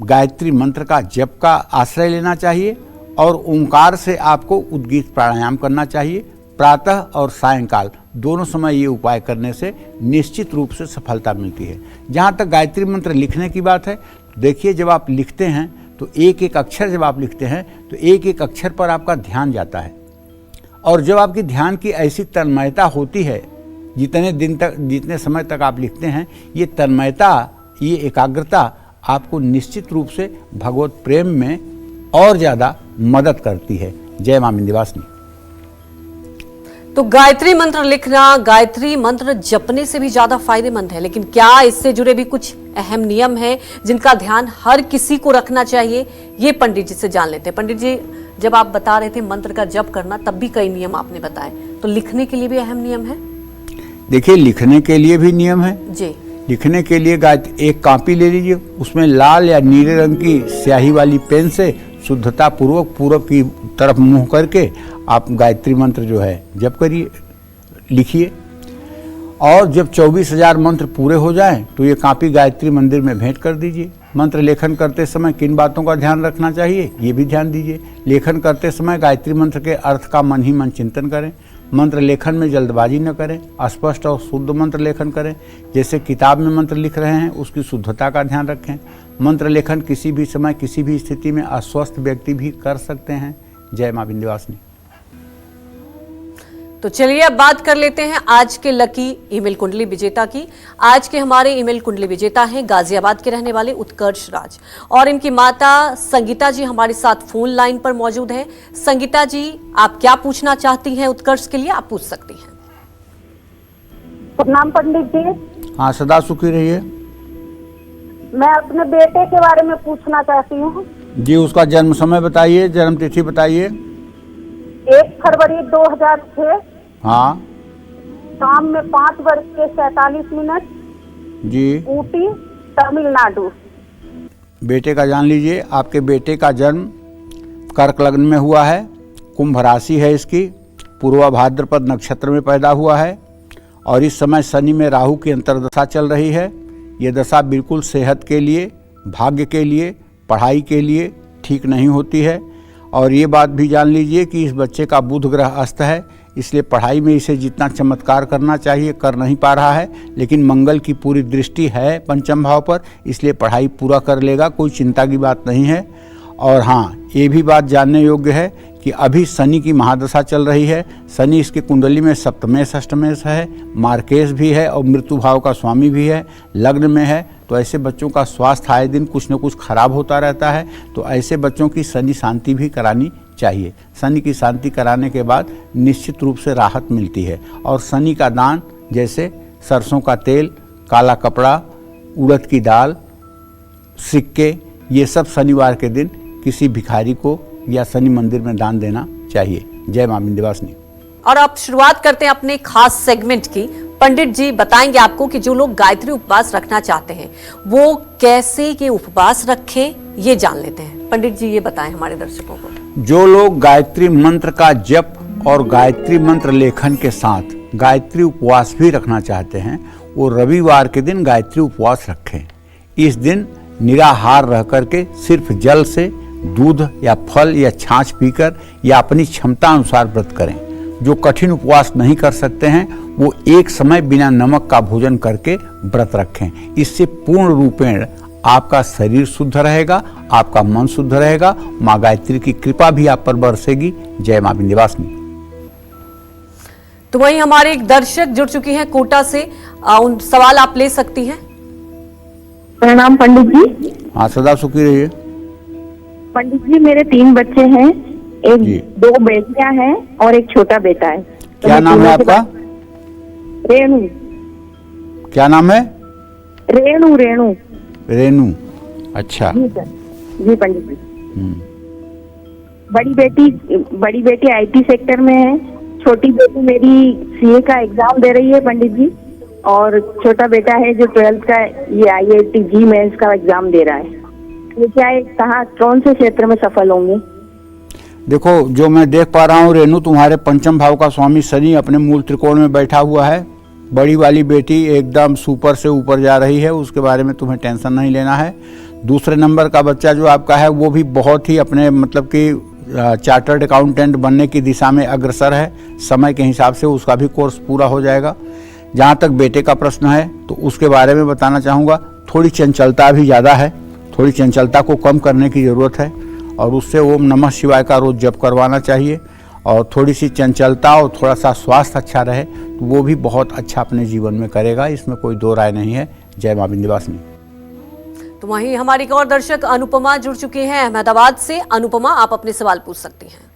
गायत्री मंत्र का जप का आश्रय लेना चाहिए और ओंकार से आपको उद्गीत प्राणायाम करना चाहिए। प्रातः और सायंकाल दोनों समय ये उपाय करने से निश्चित रूप से सफलता मिलती है। जहाँ तक गायत्री मंत्र लिखने की बात है, देखिए जब आप लिखते हैं तो एक एक अक्षर जब आप लिखते हैं तो एक एक अक्षर पर आपका ध्यान जाता है, और जब आपकी ध्यान की ऐसी तन्मयता होती है, जितने समय तक आप लिखते हैं, ये तन्मयता, ये एकाग्रता आपको निश्चित रूप से भगवत प्रेम में और ज़्यादा मदद करती है। जय मां विंध्यवासिनी। तो गायत्री मंत्र लिखना, गायत्री मंत्र जपने से भी ज्यादा फायदेमंद है, लेकिन क्या इससे जुड़े भी कुछ अहम नियम हैं जिनका ध्यान हर किसी को रखना चाहिए? ये पंडित जी से जान लेते हैं। पंडित जी, जब आप बता रहे थे मंत्र का जप करना, तब भी कई नियम आपने बताए, तो लिखने के लिए भी अहम नियम है? देखिए, लिखने के लिए भी नियम है जी। लिखने के लिए एक कॉपी ले लीजिए, उसमें लाल या नीले रंग की स्याही वाली पेन से शुद्धता पूर्वक पूरब की तरफ मुंह करके आप गायत्री मंत्र जो है जप करिए, लिखिए। और जब 24,000 मंत्र पूरे हो जाएं तो ये कॉपी गायत्री मंदिर में भेंट कर दीजिए। मंत्र लेखन करते समय किन बातों का ध्यान रखना चाहिए, ये भी ध्यान दीजिए। लेखन करते समय गायत्री मंत्र के अर्थ का मन ही मन चिंतन करें। मंत्र लेखन में जल्दबाजी न करें, स्पष्ट और शुद्ध मंत्र लेखन करें। जैसे किताब में मंत्र लिख रहे हैं, उसकी शुद्धता का ध्यान रखें। मंत्र लेखन किसी भी समय किसी भी स्थिति में अस्वस्थ व्यक्ति भी कर सकते हैं। जय मां विंध्यवासिनी। तो चलिए अब बात कर लेते हैं आज के लकी ईमेल कुंडली विजेता की। आज के हमारे ईमेल कुंडली विजेता हैं गाजियाबाद के रहने वाले उत्कर्ष राज, और इनकी माता संगीता जी हमारे साथ फोन लाइन पर मौजूद है। संगीता जी, आप क्या पूछना चाहती हैं उत्कर्ष के लिए? आप पूछ सकती हैं। प्रणाम पंडित जी। हाँ, सदा सुखी रहिए। मैं अपने बेटे के बारे में पूछना चाहती हूँ। जी, उसका जन्म समय बताइए, जन्म तिथि बताइए। 1 फरवरी 2006, हाँ। शाम में 5:47 जी। ऊटी, तमिलनाडु। बेटे का जान लीजिए। आपके बेटे का जन्म कर्क लग्न में हुआ है, कुंभ राशि है इसकी, पूर्वा भाद्रपद नक्षत्र में पैदा हुआ है, और इस समय शनि में राहु की अंतर्दशा चल रही है। ये दशा बिल्कुल सेहत के लिए, भाग्य के लिए, पढ़ाई के लिए ठीक नहीं होती है। और ये बात भी जान लीजिए कि इस बच्चे का बुध ग्रह अस्त है, इसलिए पढ़ाई में इसे जितना चमत्कार करना चाहिए कर नहीं पा रहा है। लेकिन मंगल की पूरी दृष्टि है पंचम भाव पर, इसलिए पढ़ाई पूरा कर लेगा, कोई चिंता की बात नहीं है। और हाँ, ये भी बात जानने योग्य है कि अभी शनि की महादशा चल रही है। शनि इसकी कुंडली में सप्तमेश अष्टमेश है, मार्केश भी है, और मृत्यु भाव का स्वामी भी है, लग्न में है। तो ऐसे बच्चों का स्वास्थ्य आए दिन कुछ न कुछ खराब होता रहता है। तो ऐसे बच्चों की शनि शांति भी करानी चाहिए। शनि की शांति कराने के बाद निश्चित रूप से राहत मिलती है। और शनि का दान जैसे सरसों का तेल, काला कपड़ा, उड़द की दाल, सिक्के, ये सब शनिवार के दिन किसी भिखारी को या शनि मंदिर में दान देना चाहिए। जय मां विंध्यवासिनी। और आप शुरुआत करते हैं अपने खास सेगमेंट की। पंडित जी बताएंगे आपको कि जो लोग गायत्री उपवास रखना चाहते हैं वो कैसे के उपवास रखें, ये जान लेते हैं। पंडित जी ये बताएं हमारे दर्शकों को। जो लोग गायत्री मंत्र का जप और गायत्री मंत्र लेखन के साथ गायत्री उपवास भी रखना चाहते हैं, वो रविवार के दिन गायत्री उपवास रखें। इस दिन निराहार रह करके सिर्फ जल से, दूध या फल या छाछ पीकर या अपनी क्षमता अनुसार व्रत करें। जो कठिन उपवास नहीं कर सकते हैं वो एक समय बिना नमक का भोजन करके व्रत रखें। इससे पूर्ण रूपेण आपका शरीर शुद्ध रहेगा, आपका मन शुद्ध रहेगा, माँ गायत्री की कृपा भी आप पर बरसेगी। जय मां विंध्यवासिनी। तो वहीं हमारे एक दर्शक जुड़ चुकी हैं कोटा से, उन सवाल आप ले सकती हैं। प्रणाम पंडित जी। हाँ, सदा सुखी रहिए। पंडित जी, मेरे 3 बच्चे हैं, जी। 2 बेटियां हैं और एक छोटा बेटा है। क्या नाम है आपका? रेणु। क्या नाम है? रेणु। रेणु। रेणु। अच्छा। जी सर। जी पंडित जी। बड़ी बेटी IT सेक्टर में है, छोटी बेटी मेरी CA का एग्जाम दे रही है पंडित जी, और छोटा बेटा है जो 12th का ये IIT जी मेंस का एग्जाम दे रहा है। ये क्या है, कहाँ कौन से क्षेत्र में सफल होंगे? देखो, जो मैं देख पा रहा हूँ रेणु, तुम्हारे पंचम भाव का स्वामी शनि अपने मूल त्रिकोण में बैठा हुआ है। बड़ी वाली बेटी एकदम सुपर से ऊपर जा रही है, उसके बारे में तुम्हें टेंशन नहीं लेना है। दूसरे नंबर का बच्चा जो आपका है वो भी बहुत ही अपने मतलब कि चार्टर्ड अकाउंटेंट बनने की दिशा में अग्रसर है। समय के हिसाब से उसका भी कोर्स पूरा हो जाएगा। जहाँ तक बेटे का प्रश्न है तो उसके बारे में बताना चाहूँगा, थोड़ी चंचलता भी ज़्यादा है, थोड़ी चंचलता को कम करने की ज़रूरत है और उससे ओम नमः शिवाय का रोज़ जप करवाना चाहिए। और थोड़ी सी चंचलता और थोड़ा सा स्वास्थ्य अच्छा रहे तो वो भी बहुत अच्छा अपने जीवन में करेगा, इसमें कोई दो राय नहीं है। जय मां विंध्यवासिनी। तो वहीं हमारी एक और दर्शक अनुपमा जुड़ चुकी हैं अहमदाबाद से। अनुपमा, आप अपने सवाल पूछ सकती हैं।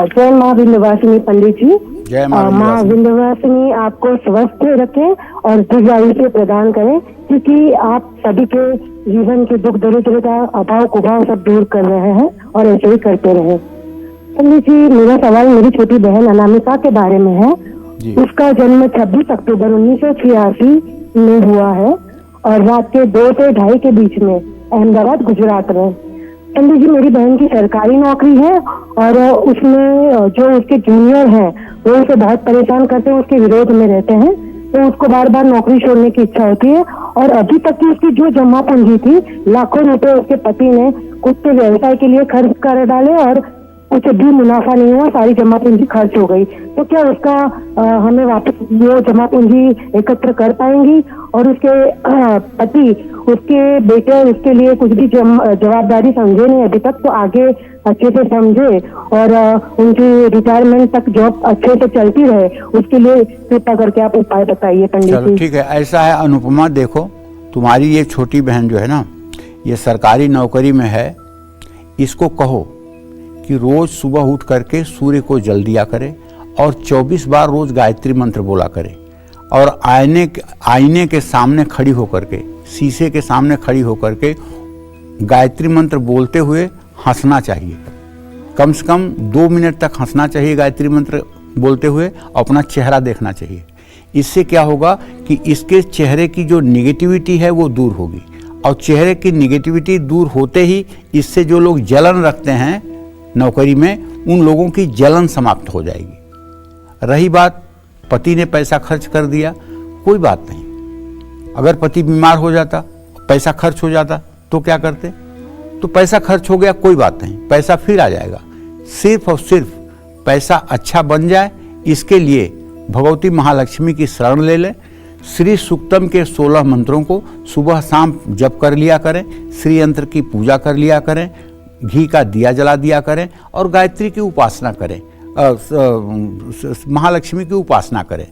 जय मां विंध्यवासिनी पंडित जी। जय मां मां विंध्यवासिनी आपको स्वस्थ रखे और दीर्घायु प्रदान करें, क्योंकि आप सभी के जीवन के दुख दरिद्र का अभाव कुभाव सब दूर कर रहे हैं और ऐसे ही करते रहे। पंडित जी, मेरा सवाल मेरी छोटी बहन अनामिका के बारे में है। उसका जन्म 26 अक्टूबर 1986 में हुआ है और रात के 2 से 2:30 के बीच में अहमदाबाद गुजरात में। पंडित जी, मेरी बहन की सरकारी नौकरी है और उसमें जो उसके जूनियर हैं वो उसे बहुत परेशान करते हैं, उसके विरोध में रहते हैं, तो उसको बार बार नौकरी छोड़ने की इच्छा होती है। और अभी तक की उसकी जो जमा पूंजी थी, लाखों रुपए उसके पति ने खुद के व्यवसाय के लिए खर्च कर डाले और उसे भी मुनाफा नहीं हुआ, सारी जमा पूंजी खर्च हो गई। तो क्या उसका हमें वापस वो जमा पूंजी एकत्र कर पाएंगी? और उसके पति, उसके बेटे उसके लिए कुछ भी जवाबदारी समझे नहीं अभी तक, तो आगे अच्छे से समझे और उनकी रिटायरमेंट तक जॉब अच्छे से चलती रहे, उसके लिए कृपा करके आप उपाय बताइए पंडित जी। चलो ठीक है, ऐसा है अनुपमा, देखो तुम्हारी ये छोटी बहन जो है ना, ये सरकारी नौकरी में है। इसको कहो कि रोज सुबह उठ करके सूर्य को जल दिया करे और 24 बार रोज गायत्री मंत्र बोला करे और आईने के सामने खड़ी होकर के, शीशे के सामने खड़ी होकर के गायत्री मंत्र बोलते हुए हंसना चाहिए। कम से कम 2 मिनट तक हंसना चाहिए गायत्री मंत्र बोलते हुए, अपना चेहरा देखना चाहिए। इससे क्या होगा कि इसके चेहरे की जो निगेटिविटी है वो दूर होगी और चेहरे की निगेटिविटी दूर होते ही इससे जो लोग जलन रखते हैं नौकरी में, उन लोगों की जलन समाप्त हो जाएगी। रही बात पति ने पैसा खर्च कर दिया, कोई बात नहीं। अगर पति बीमार हो जाता, पैसा खर्च हो जाता तो क्या करते? तो पैसा खर्च हो गया, कोई बात नहीं, पैसा फिर आ जाएगा। सिर्फ और सिर्फ पैसा अच्छा बन जाए, इसके लिए भगवती महालक्ष्मी की शरण ले लें। श्री सूक्तम के 16 मंत्रों को सुबह शाम जप कर लिया करें, श्री यंत्र की पूजा कर लिया करें, घी का दिया जला दिया करें और गायत्री की उपासना करें, महालक्ष्मी की उपासना करें।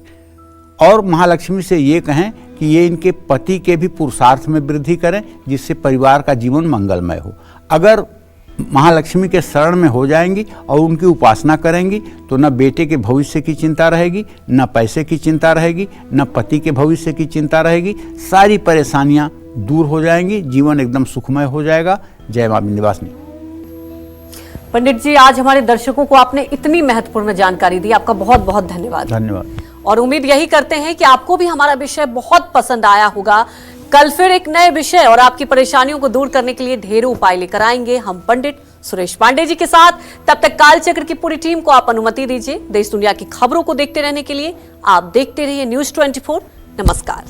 और महालक्ष्मी से ये कहें कि ये इनके पति के भी पुरुषार्थ में वृद्धि करें, जिससे परिवार का जीवन मंगलमय हो। अगर महालक्ष्मी के शरण में हो जाएंगी और उनकी उपासना करेंगी तो न बेटे के भविष्य की चिंता रहेगी, न पैसे की चिंता रहेगी, न पति के भविष्य की चिंता रहेगी। सारी परेशानियां दूर हो जाएंगी, जीवन एकदम सुखमय हो जाएगा। जय मां विंध्यवासिनी। पंडित जी, आज हमारे दर्शकों को आपने इतनी महत्वपूर्ण जानकारी दी, आपका बहुत बहुत धन्यवाद। धन्यवाद। और उम्मीद यही करते हैं कि आपको भी हमारा विषय बहुत पसंद आया होगा। कल फिर एक नए विषय और आपकी परेशानियों को दूर करने के लिए ढेरों उपाय लेकर आएंगे हम पंडित सुरेश पांडे जी के साथ। तब तक कालचक्र की पूरी टीम को आप अनुमति दीजिए। देश दुनिया की खबरों को देखते रहने के लिए आप देखते रहिए News 24। नमस्कार।